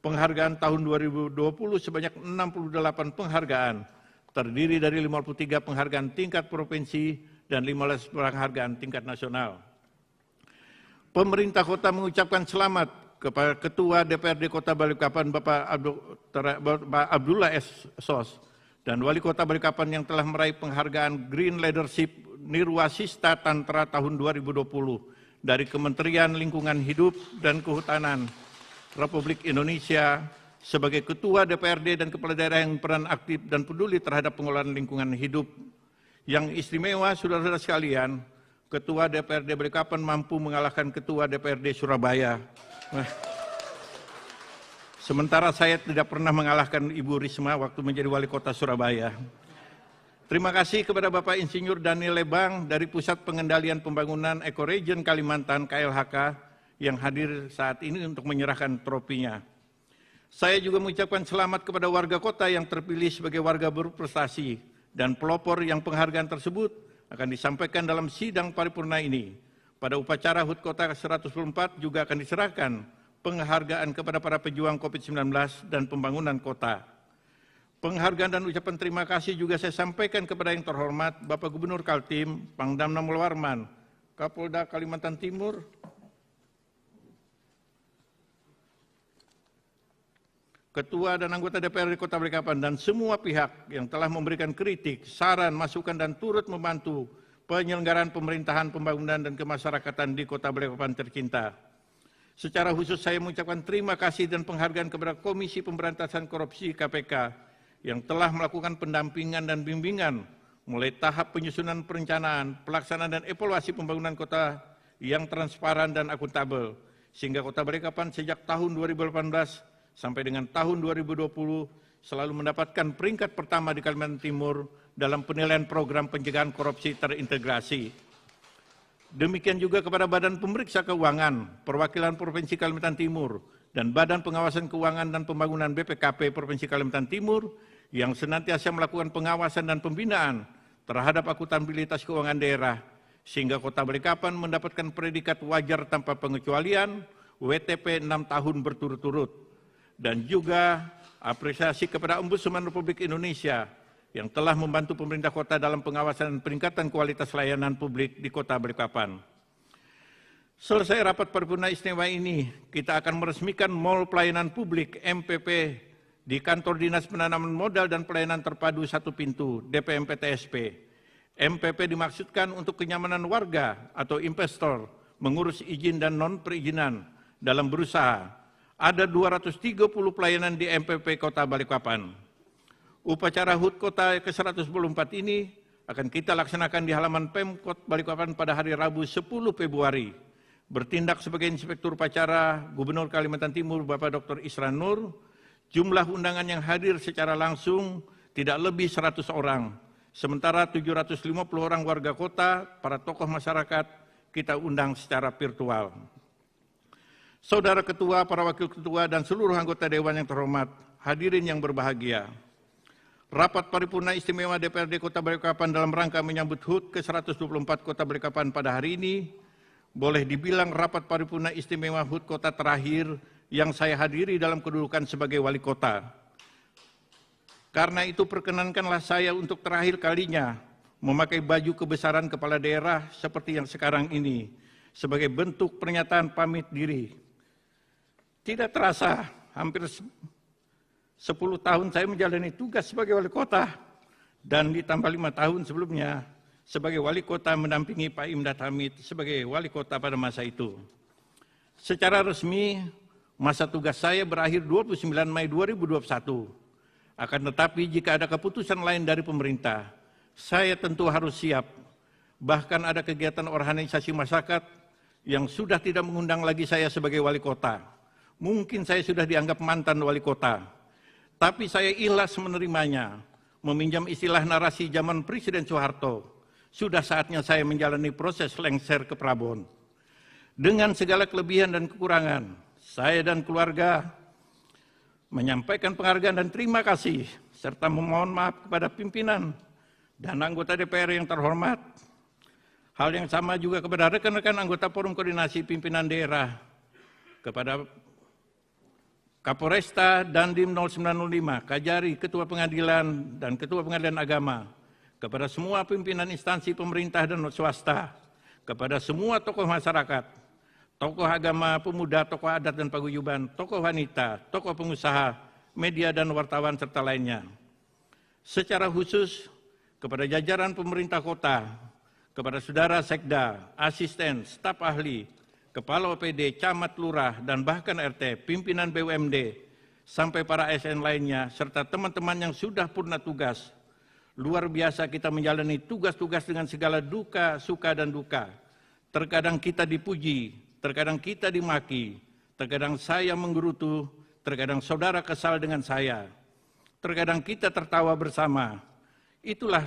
Penghargaan tahun 2020 sebanyak 68 penghargaan, terdiri dari 53 penghargaan tingkat provinsi dan 15 penghargaan tingkat nasional. Pemerintah kota mengucapkan selamat kepada Ketua DPRD Kota Balikpapan Bapak Abdullah S. Sos dan Wali Kota Balikpapan yang telah meraih penghargaan Green Leadership Nirwasista Tantra tahun 2020 dari Kementerian Lingkungan Hidup dan Kehutanan Republik Indonesia sebagai Ketua DPRD dan Kepala Daerah yang peran aktif dan peduli terhadap pengelolaan lingkungan hidup. Yang istimewa, saudara-saudara sekalian, Ketua DPRD Balikpapan mampu mengalahkan Ketua DPRD Surabaya. Sementara saya tidak pernah mengalahkan Ibu Risma waktu menjadi Wali Kota Surabaya. Terima kasih kepada Bapak Insinyur Daniel Lebang dari Pusat Pengendalian Pembangunan Ekoregion Kalimantan KLHK yang hadir saat ini untuk menyerahkan tropinya. Saya juga mengucapkan selamat kepada warga kota yang terpilih sebagai warga berprestasi dan pelopor yang penghargaan tersebut akan disampaikan dalam sidang paripurna ini. Pada upacara HUT Kota ke-124 juga akan diserahkan penghargaan kepada para pejuang COVID-19 dan pembangunan kota. Penghargaan dan ucapan terima kasih juga saya sampaikan kepada yang terhormat Bapak Gubernur Kaltim, Pangdam Namul Warman, Kapolda Kalimantan Timur, Ketua dan anggota DPRD Kota Balikpapan, dan semua pihak yang telah memberikan kritik, saran, masukan, dan turut membantu penyelenggaraan pemerintahan, pembangunan, dan kemasyarakatan di Kota Balikpapan tercinta. Secara khusus saya mengucapkan terima kasih dan penghargaan kepada Komisi Pemberantasan Korupsi KPK yang telah melakukan pendampingan dan bimbingan mulai tahap penyusunan perencanaan, pelaksanaan, dan evaluasi pembangunan kota yang transparan dan akuntabel, sehingga Kota Balikpapan sejak tahun 2018 sampai dengan tahun 2020 selalu mendapatkan peringkat pertama di Kalimantan Timur dalam penilaian program pencegahan korupsi terintegrasi. Demikian juga kepada Badan Pemeriksa Keuangan, Perwakilan Provinsi Kalimantan Timur, dan Badan Pengawasan Keuangan dan Pembangunan BPKP Provinsi Kalimantan Timur yang senantiasa melakukan pengawasan dan pembinaan terhadap akuntabilitas keuangan daerah, sehingga Kota Balikpapan mendapatkan predikat wajar tanpa pengecualian WTP 6 tahun berturut-turut. Dan juga apresiasi kepada Ombudsman Republik Indonesia yang telah membantu pemerintah kota dalam pengawasan dan peningkatan kualitas layanan publik di Kota Balikpapan. Selesai rapat paripurna istimewa ini, kita akan meresmikan Mall Pelayanan Publik MPP di Kantor Dinas Penanaman Modal dan Pelayanan Terpadu Satu Pintu DPMPTSP. MPP dimaksudkan untuk kenyamanan warga atau investor mengurus izin dan non-perizinan dalam berusaha. Ada 230 pelayanan di MPP Kota Balikpapan. Upacara HUT Kota ke-124 ini akan kita laksanakan di halaman Pemkot Balikpapan pada hari Rabu 10 Februari. Bertindak sebagai Inspektur Upacara Gubernur Kalimantan Timur Bapak Dr. Isran Nur. Jumlah undangan yang hadir secara langsung tidak lebih 100 orang. Sementara 750 orang warga kota, para tokoh masyarakat, kita undang secara virtual. Saudara Ketua, para Wakil Ketua, dan seluruh anggota Dewan yang terhormat, hadirin yang berbahagia. Rapat Paripurna Istimewa DPRD Kota Balikpapan dalam rangka menyambut HUT ke-124 Kota Balikpapan pada hari ini, boleh dibilang rapat Paripurna Istimewa HUT Kota terakhir yang saya hadiri dalam kedudukan sebagai Wali Kota. Karena itu perkenankanlah saya untuk terakhir kalinya memakai baju kebesaran kepala daerah seperti yang sekarang ini, sebagai bentuk pernyataan pamit diri. Tidak terasa, hampir 10 tahun saya menjalani tugas sebagai wali kota, dan ditambah 5 tahun sebelumnya sebagai wali kota mendampingi Pak Imdad Hamid sebagai wali kota pada masa itu. Secara resmi, masa tugas saya berakhir 29 Mei 2021. Akan tetapi jika ada keputusan lain dari pemerintah, saya tentu harus siap. Bahkan ada kegiatan organisasi masyarakat yang sudah tidak mengundang lagi saya sebagai wali kota. Mungkin saya sudah dianggap mantan wali kota. Tapi saya ikhlas menerimanya, meminjam istilah narasi zaman Presiden Soeharto. Sudah saatnya saya menjalani proses lengser ke Prabon. Dengan segala kelebihan dan kekurangan, saya dan keluarga menyampaikan penghargaan dan terima kasih, serta memohon maaf kepada pimpinan dan anggota DPR yang terhormat. Hal yang sama juga kepada rekan-rekan anggota Forum Koordinasi Pimpinan Daerah, kepada Kapolresta Dandim 0905, Kajari, Ketua Pengadilan, dan Ketua Pengadilan Agama, kepada semua pimpinan instansi pemerintah dan swasta, kepada semua tokoh masyarakat, tokoh agama, pemuda, tokoh adat dan paguyuban, tokoh wanita, tokoh pengusaha, media dan wartawan serta lainnya. Secara khusus kepada jajaran pemerintah kota, kepada saudara sekda, asisten, staf ahli, kepala OPD, camat, lurah, dan bahkan RT, pimpinan BUMD, sampai para ASN lainnya, serta teman-teman yang sudah purna tugas. Luar biasa kita menjalani tugas-tugas dengan segala duka, suka, dan duka. Terkadang kita dipuji, terkadang kita dimaki, terkadang saya menggerutu, terkadang saudara kesal dengan saya. Terkadang kita tertawa bersama. Itulah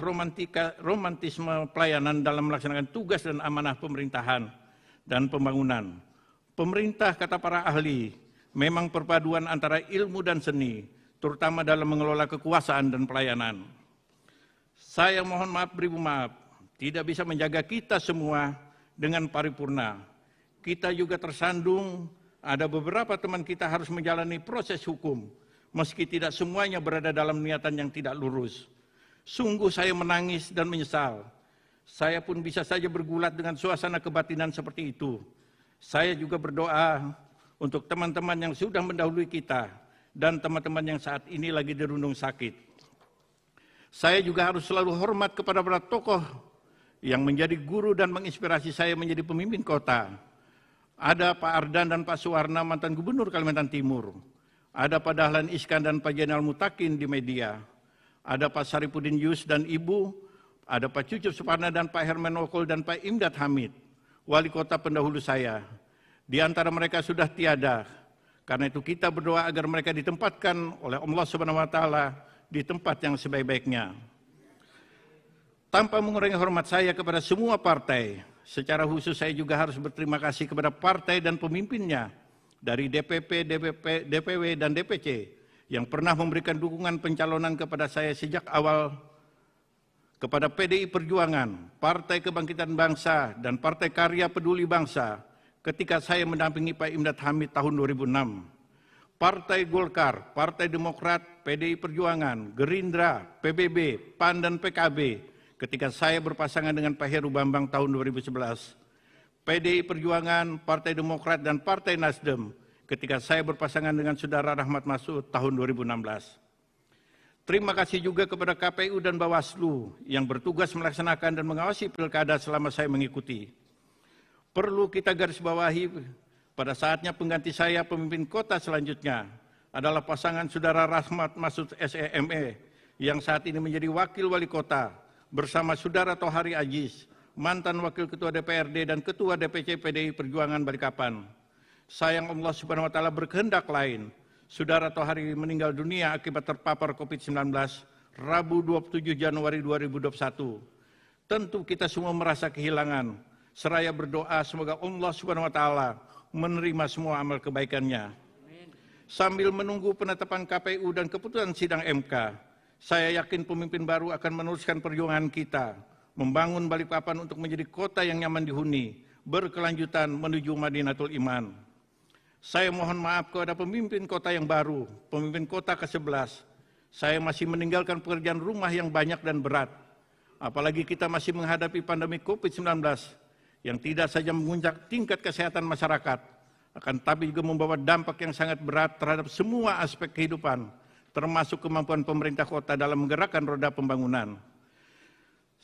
romantisme pelayanan dalam melaksanakan tugas dan amanah pemerintahan dan pembangunan. Pemerintah, kata para ahli, memang perpaduan antara ilmu dan seni, terutama dalam mengelola kekuasaan dan pelayanan. Saya mohon maaf beribu maaf, tidak bisa menjaga kita semua dengan paripurna. Kita juga tersandung, ada beberapa teman kita harus menjalani proses hukum, meski tidak semuanya berada dalam niatan yang tidak lurus. Sungguh saya menangis dan menyesal. Saya pun bisa saja bergulat dengan suasana kebatinan seperti itu. Saya juga berdoa untuk teman-teman yang sudah mendahului kita dan teman-teman yang saat ini lagi dirundung sakit. Saya juga harus selalu hormat kepada para tokoh yang menjadi guru dan menginspirasi saya menjadi pemimpin kota. Ada Pak Ardan dan Pak Suwarna, mantan Gubernur Kalimantan Timur. Ada Pak Dahlan Iskan dan Pak Jenderal Mutakin di media. Ada Pak Saripudin Yus dan Ibu, ada Pak Cucup Suparna dan Pak Herman Okol dan Pak Imdad Hamid, wali kota pendahulu saya. Di antara mereka sudah tiada, karena itu kita berdoa agar mereka ditempatkan oleh Allah Subhanahu wa Ta'ala di tempat yang sebaik-baiknya. Tanpa mengurangi hormat saya kepada semua partai, secara khusus saya juga harus berterima kasih kepada partai dan pemimpinnya dari DPP, DPW, dan DPC yang pernah memberikan dukungan pencalonan kepada saya sejak awal, kepada PDI Perjuangan, Partai Kebangkitan Bangsa, dan Partai Karya Peduli Bangsa ketika saya mendampingi Pak Imdad Hamid tahun 2006. Partai Golkar, Partai Demokrat, PDI Perjuangan, Gerindra, PBB, PAN, dan PKB ketika saya berpasangan dengan Pak Heru Bambang tahun 2011. PDI Perjuangan, Partai Demokrat, dan Partai Nasdem ketika saya berpasangan dengan Saudara Rahmat Masud tahun 2016. Terima kasih juga kepada KPU dan Bawaslu yang bertugas melaksanakan dan mengawasi pilkada selama saya mengikuti. Perlu kita garis bawahi, pada saatnya pengganti saya pemimpin kota selanjutnya adalah pasangan Saudara Rahmat Masud SEME yang saat ini menjadi wakil wali kota bersama Saudara Tohari Aziz, mantan wakil ketua DPRD dan ketua DPC PDI Perjuangan Balikpapan. Sayang Allah Subhanahu wa Ta'ala berkehendak lain. Saudara Tohari meninggal dunia akibat terpapar COVID-19 Rabu 27 Januari 2021. Tentu kita semua merasa kehilangan. Seraya berdoa semoga Allah Subhanahu wa Ta'ala menerima semua amal kebaikannya. Sambil menunggu penetapan KPU dan keputusan sidang MK, saya yakin pemimpin baru akan meneruskan perjuangan kita membangun Balikpapan untuk menjadi kota yang nyaman dihuni, berkelanjutan menuju Madinatul Iman. Saya mohon maaf kepada pemimpin kota yang baru, pemimpin kota ke-11. Saya masih meninggalkan pekerjaan rumah yang banyak dan berat. Apalagi kita masih menghadapi pandemi COVID-19 yang tidak saja menguncang tingkat kesehatan masyarakat, akan tapi juga membawa dampak yang sangat berat terhadap semua aspek kehidupan, termasuk kemampuan pemerintah kota dalam menggerakkan roda pembangunan.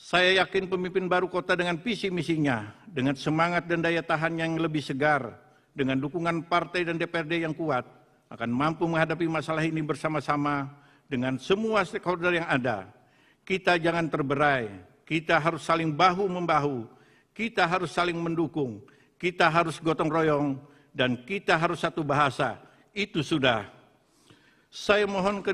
Saya yakin pemimpin baru kota dengan visi misinya, dengan semangat dan daya tahan yang lebih segar, dengan dukungan partai dan DPRD yang kuat, akan mampu menghadapi masalah ini bersama-sama dengan semua stakeholder yang ada. Kita jangan terberai, kita harus saling bahu-membahu, kita harus saling mendukung, kita harus gotong royong, dan kita harus satu bahasa. Itu sudah. Saya mohon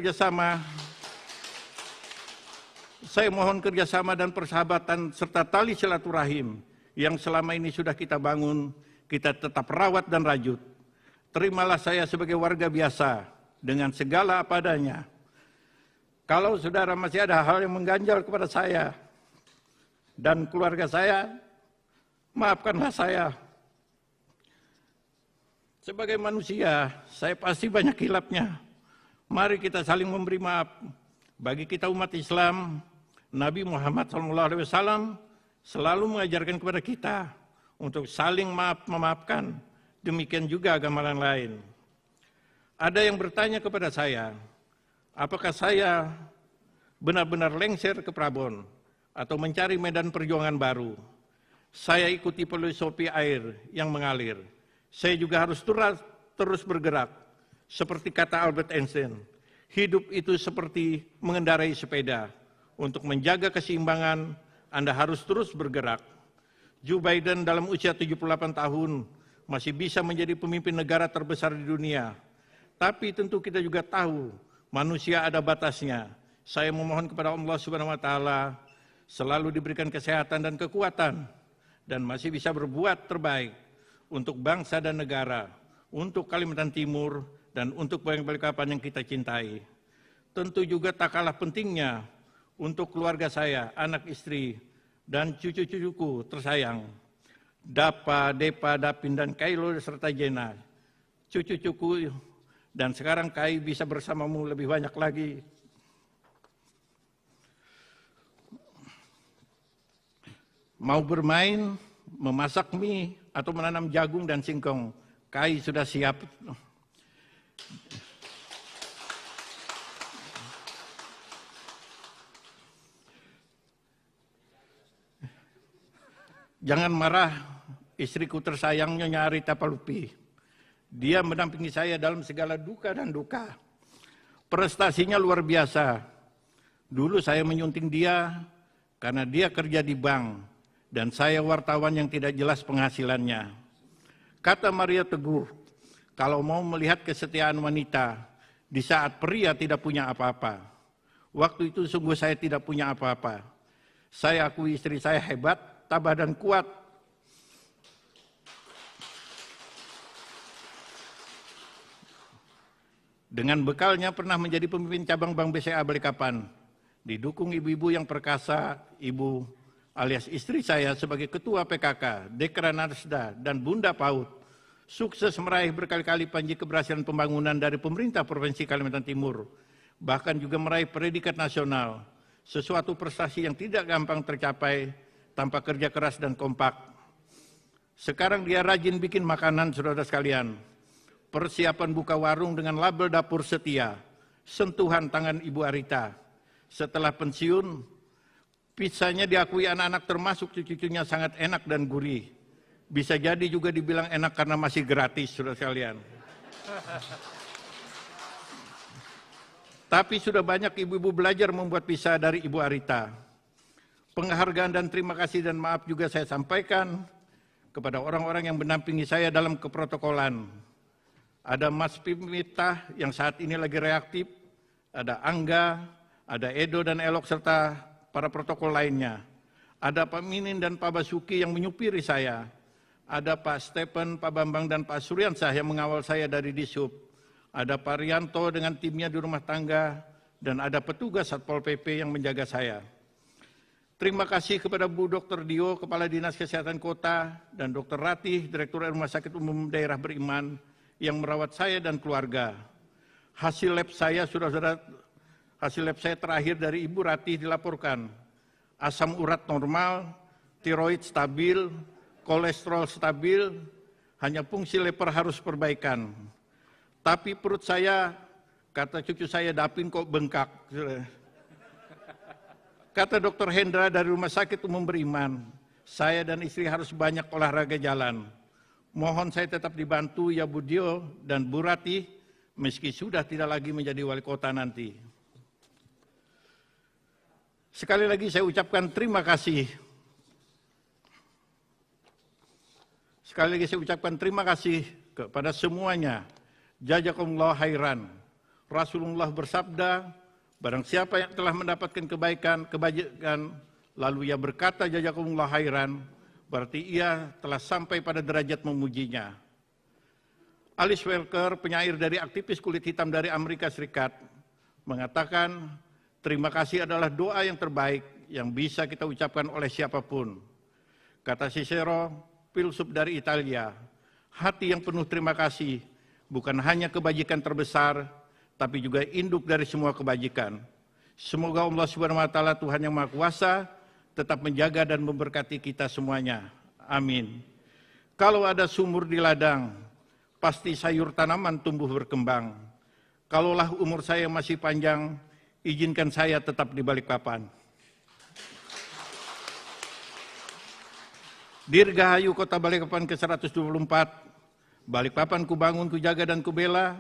kerjasama dan persahabatan serta tali silaturahim yang selama ini sudah kita bangun, kita tetap rawat dan rajut. Terimalah saya sebagai warga biasa dengan segala apa adanya. Kalau saudara masih ada hal yang mengganjal kepada saya dan keluarga saya, maafkanlah saya. Sebagai manusia, saya pasti banyak hilapnya. Mari kita saling memberi maaf. Bagi kita umat Islam, Nabi Muhammad SAW selalu mengajarkan kepada kita untuk saling memaafkan, demikian juga agama lain. Ada yang bertanya kepada saya, apakah saya benar-benar lengser ke Prabon atau mencari medan perjuangan baru? Saya ikuti filosofi air yang mengalir. Saya juga harus terus bergerak. Seperti kata Albert Einstein, hidup itu seperti mengendarai sepeda. Untuk menjaga keseimbangan, Anda harus terus bergerak. Joe Biden dalam usia 78 tahun masih bisa menjadi pemimpin negara terbesar di dunia. Tapi tentu kita juga tahu manusia ada batasnya. Saya memohon kepada Allah Subhanahu wa taala selalu diberikan kesehatan dan kekuatan dan masih bisa berbuat terbaik untuk bangsa dan negara, untuk Kalimantan Timur dan untuk Balikpapan yang kita cintai. Tentu juga tak kalah pentingnya untuk keluarga saya, anak istri dan cucu-cucuku tersayang, Dapa, Depa, Dapin dan Kailo serta Jena, cucu-cucuku, dan sekarang Kai bisa bersamamu lebih banyak lagi. Mau bermain, memasak mie, atau menanam jagung dan singkong, Kai sudah siap. Jangan marah, istriku tersayang Nyonya Arita Palupi. Dia mendampingi saya dalam segala duka dan duka. Prestasinya luar biasa. Dulu saya menyunting dia karena dia kerja di bank dan saya wartawan yang tidak jelas penghasilannya. Kata Maria Teguh, kalau mau melihat kesetiaan wanita di saat pria tidak punya apa-apa. Waktu itu sungguh saya tidak punya apa-apa. Saya akui istri saya hebat, tabah dan kuat. Dengan bekalnya pernah menjadi pemimpin cabang Bank BCA Balikpapan. Didukung ibu-ibu yang perkasa, ibu alias istri saya sebagai ketua PKK, Dekran Arsda, dan Bunda PAUD, sukses meraih berkali-kali panji keberhasilan pembangunan dari pemerintah Provinsi Kalimantan Timur, bahkan juga meraih predikat nasional, sesuatu prestasi yang tidak gampang tercapai tanpa kerja keras dan kompak. Sekarang dia rajin bikin makanan, saudara sekalian. Persiapan buka warung dengan label dapur setia, sentuhan tangan Ibu Arita. Setelah pensiun, pizzanya diakui anak-anak termasuk cucu-cucunya sangat enak dan gurih. Bisa jadi juga dibilang enak karena masih gratis, saudara sekalian. Tapi sudah banyak ibu-ibu belajar membuat pizza dari Ibu Arita. Penghargaan dan terima kasih dan maaf juga saya sampaikan kepada orang-orang yang mendampingi saya dalam keprotokolan. Ada Mas Pimita yang saat ini lagi reaktif, ada Angga, ada Edo dan Elok serta para protokol lainnya. Ada Pak Minin dan Pak Basuki yang menyupiri saya. Ada Pak Stephen, Pak Bambang dan Pak Suryansah yang mengawal saya dari Dishub. Ada Pak Rianto dengan timnya di rumah tangga dan ada petugas Satpol PP yang menjaga saya. Terima kasih kepada Bu Dr. Dio, Kepala Dinas Kesehatan Kota, dan Dr. Ratih, Direktur Rumah Sakit Umum Daerah Beriman, yang merawat saya dan keluarga. Hasil lab saya, saudara-saudara, hasil lab saya terakhir dari Ibu Ratih dilaporkan. Asam urat normal, tiroid stabil, kolesterol stabil, hanya fungsi leper harus perbaikan. Tapi perut saya, kata cucu saya Dapin kok bengkak. Kata Dr. Hendra dari Rumah Sakit Umum Beriman, saya dan istri harus banyak olahraga jalan. Mohon saya tetap dibantu ya Bu Dio dan Bu Ratih, meski sudah tidak lagi menjadi wali kota nanti. Sekali lagi saya ucapkan terima kasih. Sekali lagi saya ucapkan terima kasih kepada semuanya. Jazakumullah khairan. Rasulullah bersabda, barang siapa yang telah mendapatkan kebajikan, lalu ia berkata jazakumullah khairan, berarti ia telah sampai pada derajat memujinya. Alice Welker, penyair dari aktivis kulit hitam dari Amerika Serikat, mengatakan, terima kasih adalah doa yang terbaik yang bisa kita ucapkan oleh siapapun. Kata Cicero, filsuf dari Italia, hati yang penuh terima kasih bukan hanya kebajikan terbesar, tapi juga induk dari semua kebajikan. Semoga Allah Subhanahu wa taala, Tuhan yang Maha Kuasa, tetap menjaga dan memberkati kita semuanya. Amin. Kalau ada sumur di ladang, pasti sayur tanaman tumbuh berkembang. Kalaulah umur saya masih panjang, izinkan saya tetap di Balikpapan. Dirgahayu Kota Balikpapan ke-124, Balikpapan kubangun, kujaga dan kubela,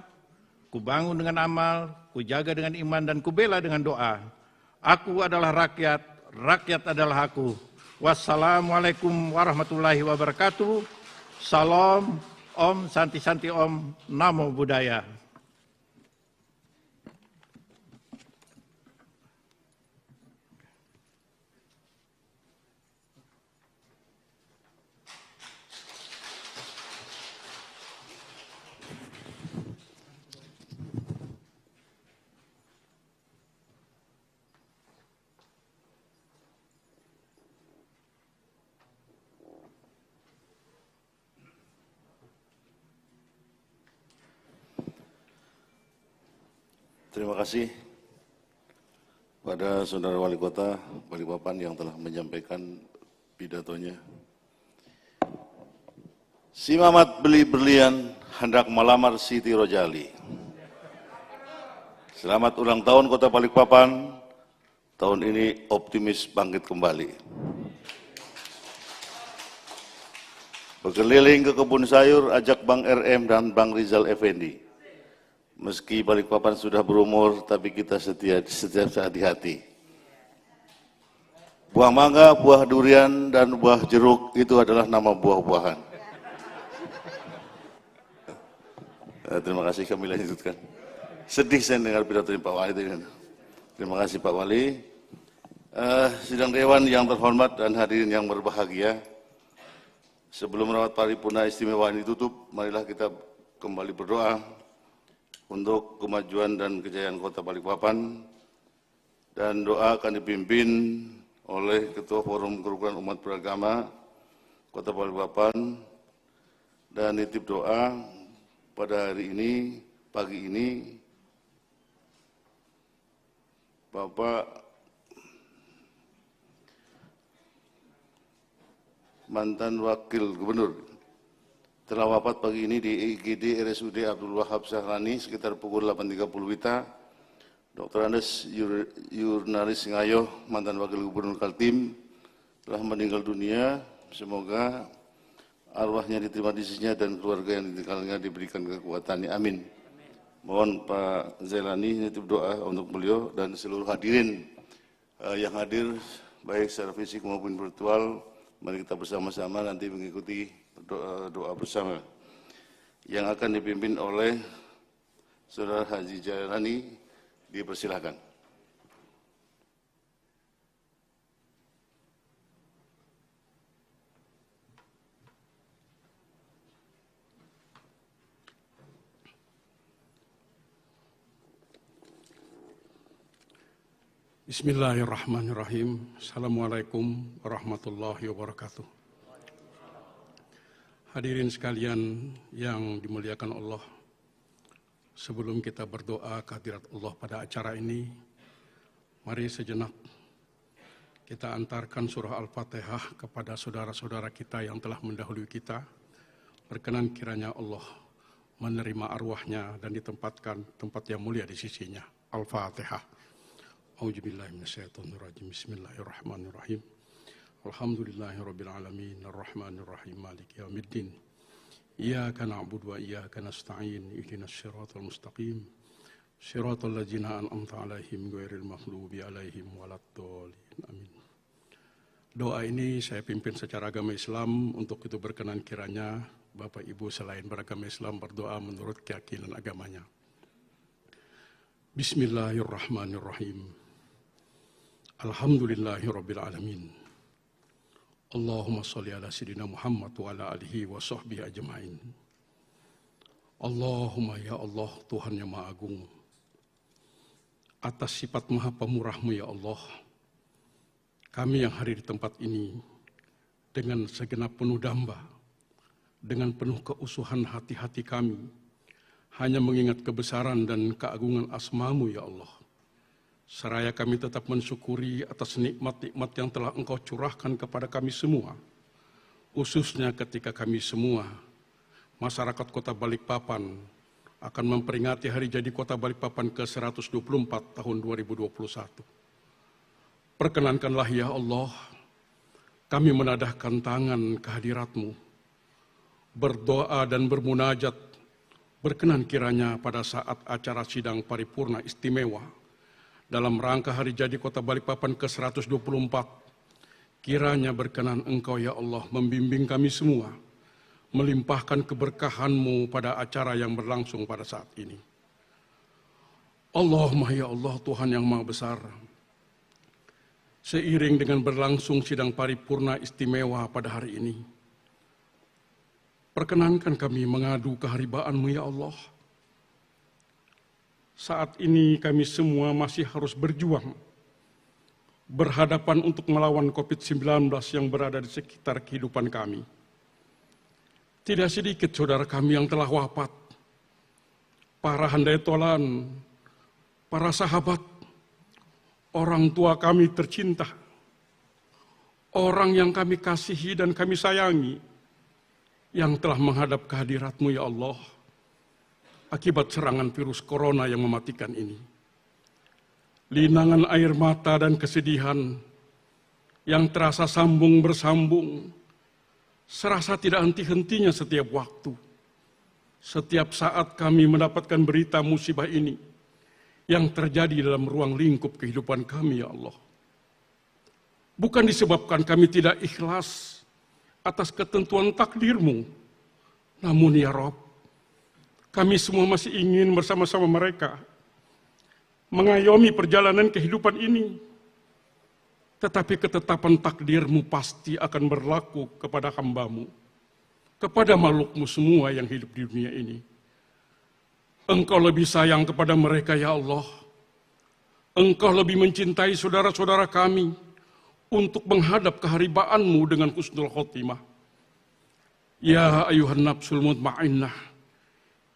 kubangun dengan amal, kujaga dengan iman dan kubela dengan doa. Aku adalah rakyat, rakyat adalah aku. Wassalamualaikum warahmatullahi wabarakatuh. Salam, Om, Santi Santi Om, Namo Buddhaya. Terima kasih pada Saudara Wali Kota Balikpapan yang telah menyampaikan pidatonya. Si Mamat beli berlian hendak melamar Siti Rojali. Selamat ulang tahun Kota Balikpapan. Tahun ini optimis bangkit kembali. Berkeliling ke kebun sayur, ajak Bang RM dan Bang Rizal Effendi. Meski Balikpapan sudah berumur, tapi kita setiap saat di hati. Buah mangga, buah durian, dan buah jeruk itu adalah nama buah-buahan. Terima kasih, kami lanjutkan. Sedih saya dengar pidato Pak Wali tadi. Terima kasih Pak Wali. Sidang Dewan yang terhormat dan hadirin yang berbahagia. Sebelum rapat paripurna istimewa ini tutup, marilah kita kembali berdoa untuk kemajuan dan kejayaan Kota Balikpapan. Dan doa akan dipimpin oleh Ketua Forum Kerukunan Umat Beragama Kota Balikpapan. Dan nitip doa pada hari ini, pagi ini, Bapak mantan Wakil Gubernur telah wafat pagi ini di IGD RSUD Abdul Wahab Sahrani sekitar pukul 8.30 WITA. Dr. Andes Yurnalis Ngayoh, mantan Wakil Gubernur Kaltim, telah meninggal dunia. Semoga arwahnya diterima di sisinya dan keluarga yang ditinggalnya diberikan kekuatannya. Amin. Mohon Pak Zailani nitip doa untuk beliau dan seluruh hadirin yang hadir, baik secara fisik maupun virtual. Mari kita bersama-sama nanti mengikuti doa bersama yang akan dipimpin oleh Saudara Haji Zailani. Dipersilakan. Bismillahirrahmanirrahim. Assalamualaikum warahmatullahi wabarakatuh. Hadirin sekalian yang dimuliakan Allah, sebelum kita berdoa kehadirat Allah pada acara ini, mari sejenak kita antarkan surah Al-Fatihah kepada saudara-saudara kita yang telah mendahului kita. Berkenan kiranya Allah menerima arwahnya dan ditempatkan tempat yang mulia di sisinya. Al-Fatihah. A'udzubillahi minasyaitonirrajim. Bismillahirrahmanirrahim. Alhamdulillahirabbil alamin, arrahmanirrahim, maliki yaumiddin. Iyyaka na'budu wa iyyaka nasta'in. Ihdinas siratal mustaqim. Siratal ladzina an'amta 'alaihim ghairil maghdubi 'alaihim waladdallin. Amin. Doa ini saya pimpin secara agama Islam, untuk itu berkenan kiranya Bapak Ibu selain beragama Islam berdoa menurut keyakinan agamanya. Bismillahirrahmanirrahim. Alhamdulillahirabbil alamin. Allahumma shalli ala sayyidina Muhammad wa ala alihi wa sahbihi ajmain. Allahumma ya Allah, Tuhan yang Maha Agung, atas sifat Maha Pemurah-Mu ya Allah, kami yang hadir di tempat ini dengan segenap penuh damba, dengan penuh keusuhan hati-hati kami, hanya mengingat kebesaran dan keagungan asma-Mu ya Allah. Seraya kami tetap mensyukuri atas nikmat-nikmat yang telah Engkau curahkan kepada kami semua, khususnya ketika kami semua, masyarakat Kota Balikpapan, akan memperingati hari jadi Kota Balikpapan ke-124 tahun 2021. Perkenankanlah ya Allah, kami menadahkan tangan kehadirat-Mu, berdoa dan bermunajat. Berkenan kiranya pada saat acara sidang paripurna istimewa dalam rangka hari jadi Kota Balikpapan ke-124, kiranya berkenan Engkau ya Allah membimbing kami semua, melimpahkan keberkahan-Mu pada acara yang berlangsung pada saat ini. Allahumma ya Allah, Tuhan yang Maha Besar, seiring dengan berlangsung sidang paripurna istimewa pada hari ini, perkenankan kami mengadu keharibaanmu ya Allah. Saat ini kami semua masih harus berjuang, berhadapan untuk melawan COVID-19 yang berada di sekitar kehidupan kami. Tidak sedikit saudara kami yang telah wafat, para handai tolan, para sahabat, orang tua kami tercinta, orang yang kami kasihi dan kami sayangi, yang telah menghadap kehadirat-Mu ya Allah, akibat serangan virus corona yang mematikan ini. Linangan air mata dan kesedihan yang terasa sambung bersambung, serasa tidak henti-hentinya setiap waktu. Setiap saat kami mendapatkan berita musibah ini yang terjadi dalam ruang lingkup kehidupan kami, ya Allah. Bukan disebabkan kami tidak ikhlas atas ketentuan takdir-Mu, namun ya Rabb, kami semua masih ingin bersama-sama mereka mengayomi perjalanan kehidupan ini. Tetapi ketetapan takdir-Mu pasti akan berlaku kepada hamba-Mu, kepada makhluk-Mu semua yang hidup di dunia ini. Engkau lebih sayang kepada mereka ya Allah. Engkau lebih mencintai saudara-saudara kami untuk menghadap keharibaan-Mu dengan husnul khotimah. Ya ayuhan nafsul mutmainnah,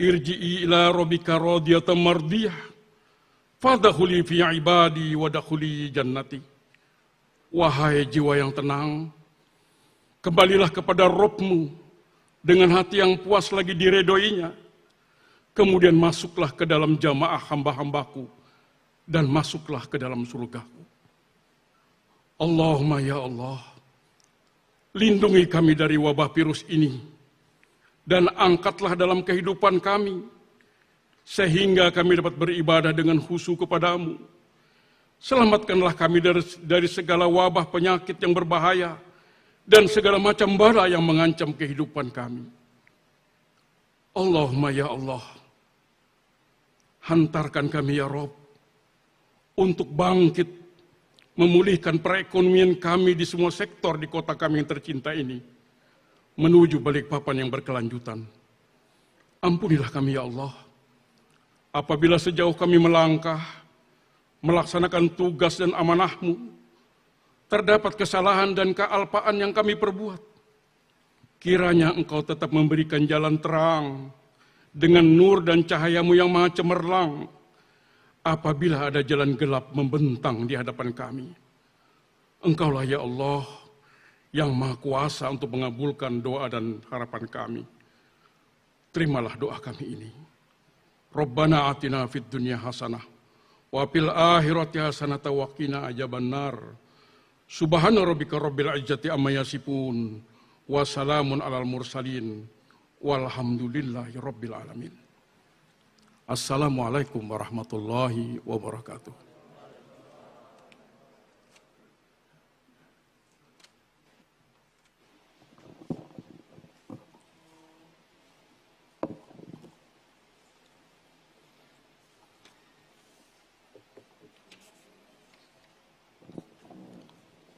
irji'i ila rabbika radiyatan mardiyah, fadkhuli fi ibadi wadkhuli jannati. Wahai jiwa yang tenang, kembalilah kepada Rabb-Mu dengan hati yang puas lagi diredoinya. Kemudian masuklah ke dalam jamaah hamba-hambaku dan masuklah ke dalam surgaku. Allahumma ya Allah, lindungi kami dari wabah virus ini dan angkatlah dalam kehidupan kami sehingga kami dapat beribadah dengan khusyuk kepada-Mu. Selamatkanlah kami dari segala wabah penyakit yang berbahaya dan segala macam bala yang mengancam kehidupan kami. Allahumma ya Allah, hantarkan kami ya Rabb untuk bangkit memulihkan perekonomian kami di semua sektor di kota kami yang tercinta ini menuju Balikpapan yang berkelanjutan. Ampunilah kami ya Allah apabila sejauh kami melangkah melaksanakan tugas dan amanah-Mu terdapat kesalahan dan kealpaan yang kami perbuat. Kiranya Engkau tetap memberikan jalan terang dengan nur dan cahaya-Mu yang maha cemerlang apabila ada jalan gelap membentang di hadapan kami. Engkaulah ya Allah yang maha kuasa untuk mengabulkan doa dan harapan kami. Terimalah doa kami ini. Rabbana atina fid dunya hasanah wa fil akhirati hasanah wa qina adzabannar. Subhana rabbika rabbil izzati amma yasifun wa salamun alal mursalin walhamdulillahi rabbil alamin. Assalamualaikum warahmatullahi wabarakatuh.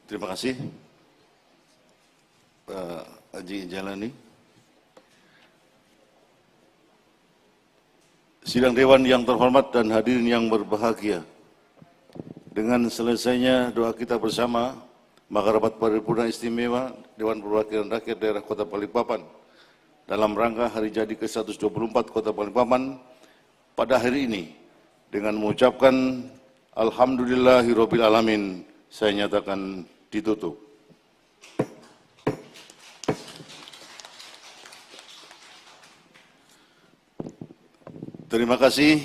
Terima kasih Pak Haji Jalani. Sidang Dewan yang terhormat dan hadirin yang berbahagia, dengan selesainya doa kita bersama, maka rapat paripurna istimewa Dewan Perwakilan Rakyat Daerah Kota Balikpapan dalam rangka hari jadi ke-124 Kota Balikpapan pada hari ini dengan mengucapkan Alhamdulillahirabbil alamin, saya nyatakan ditutup. Terima kasih.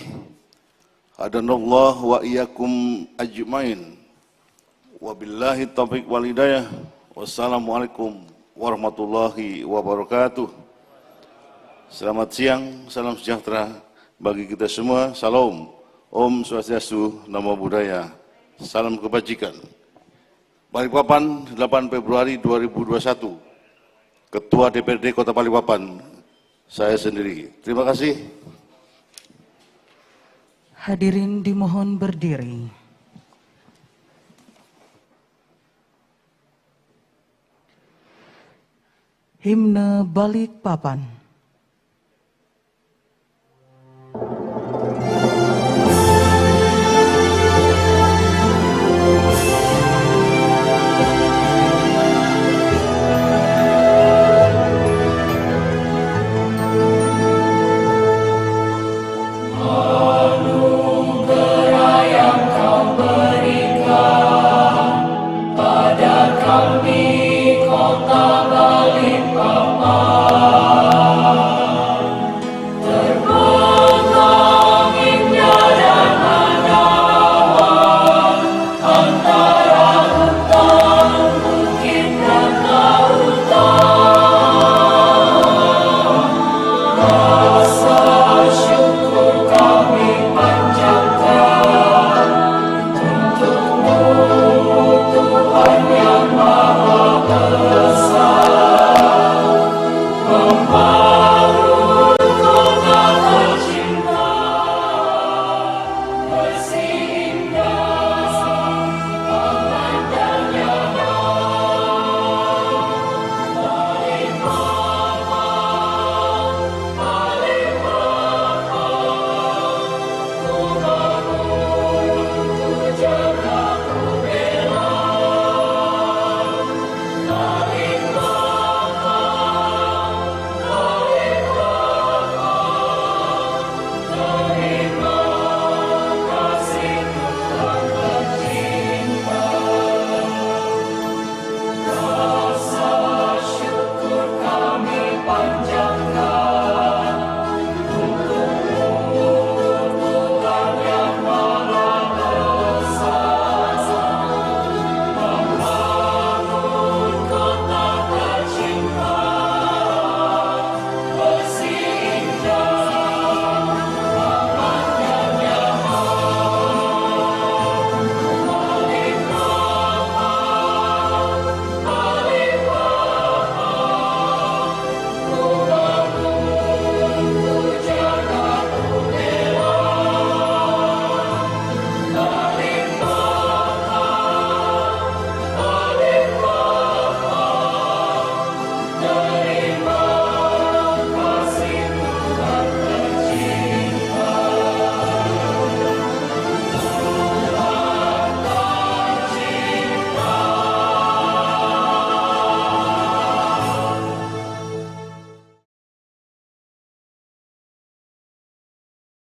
Hadanallah wa iyyakum ajmain. Wabillahi taufiq wal hidayah. Wassalamualaikum warahmatullahi wabarakatuh. Selamat siang, salam sejahtera bagi kita semua. Salam, Om Swastiastu, Namo Buddhaya, salam kebajikan. Balikpapan, 8 Februari 2021. Ketua DPRD Kota Balikpapan, saya sendiri. Terima kasih. Hadirin dimohon berdiri. Himne Balikpapan.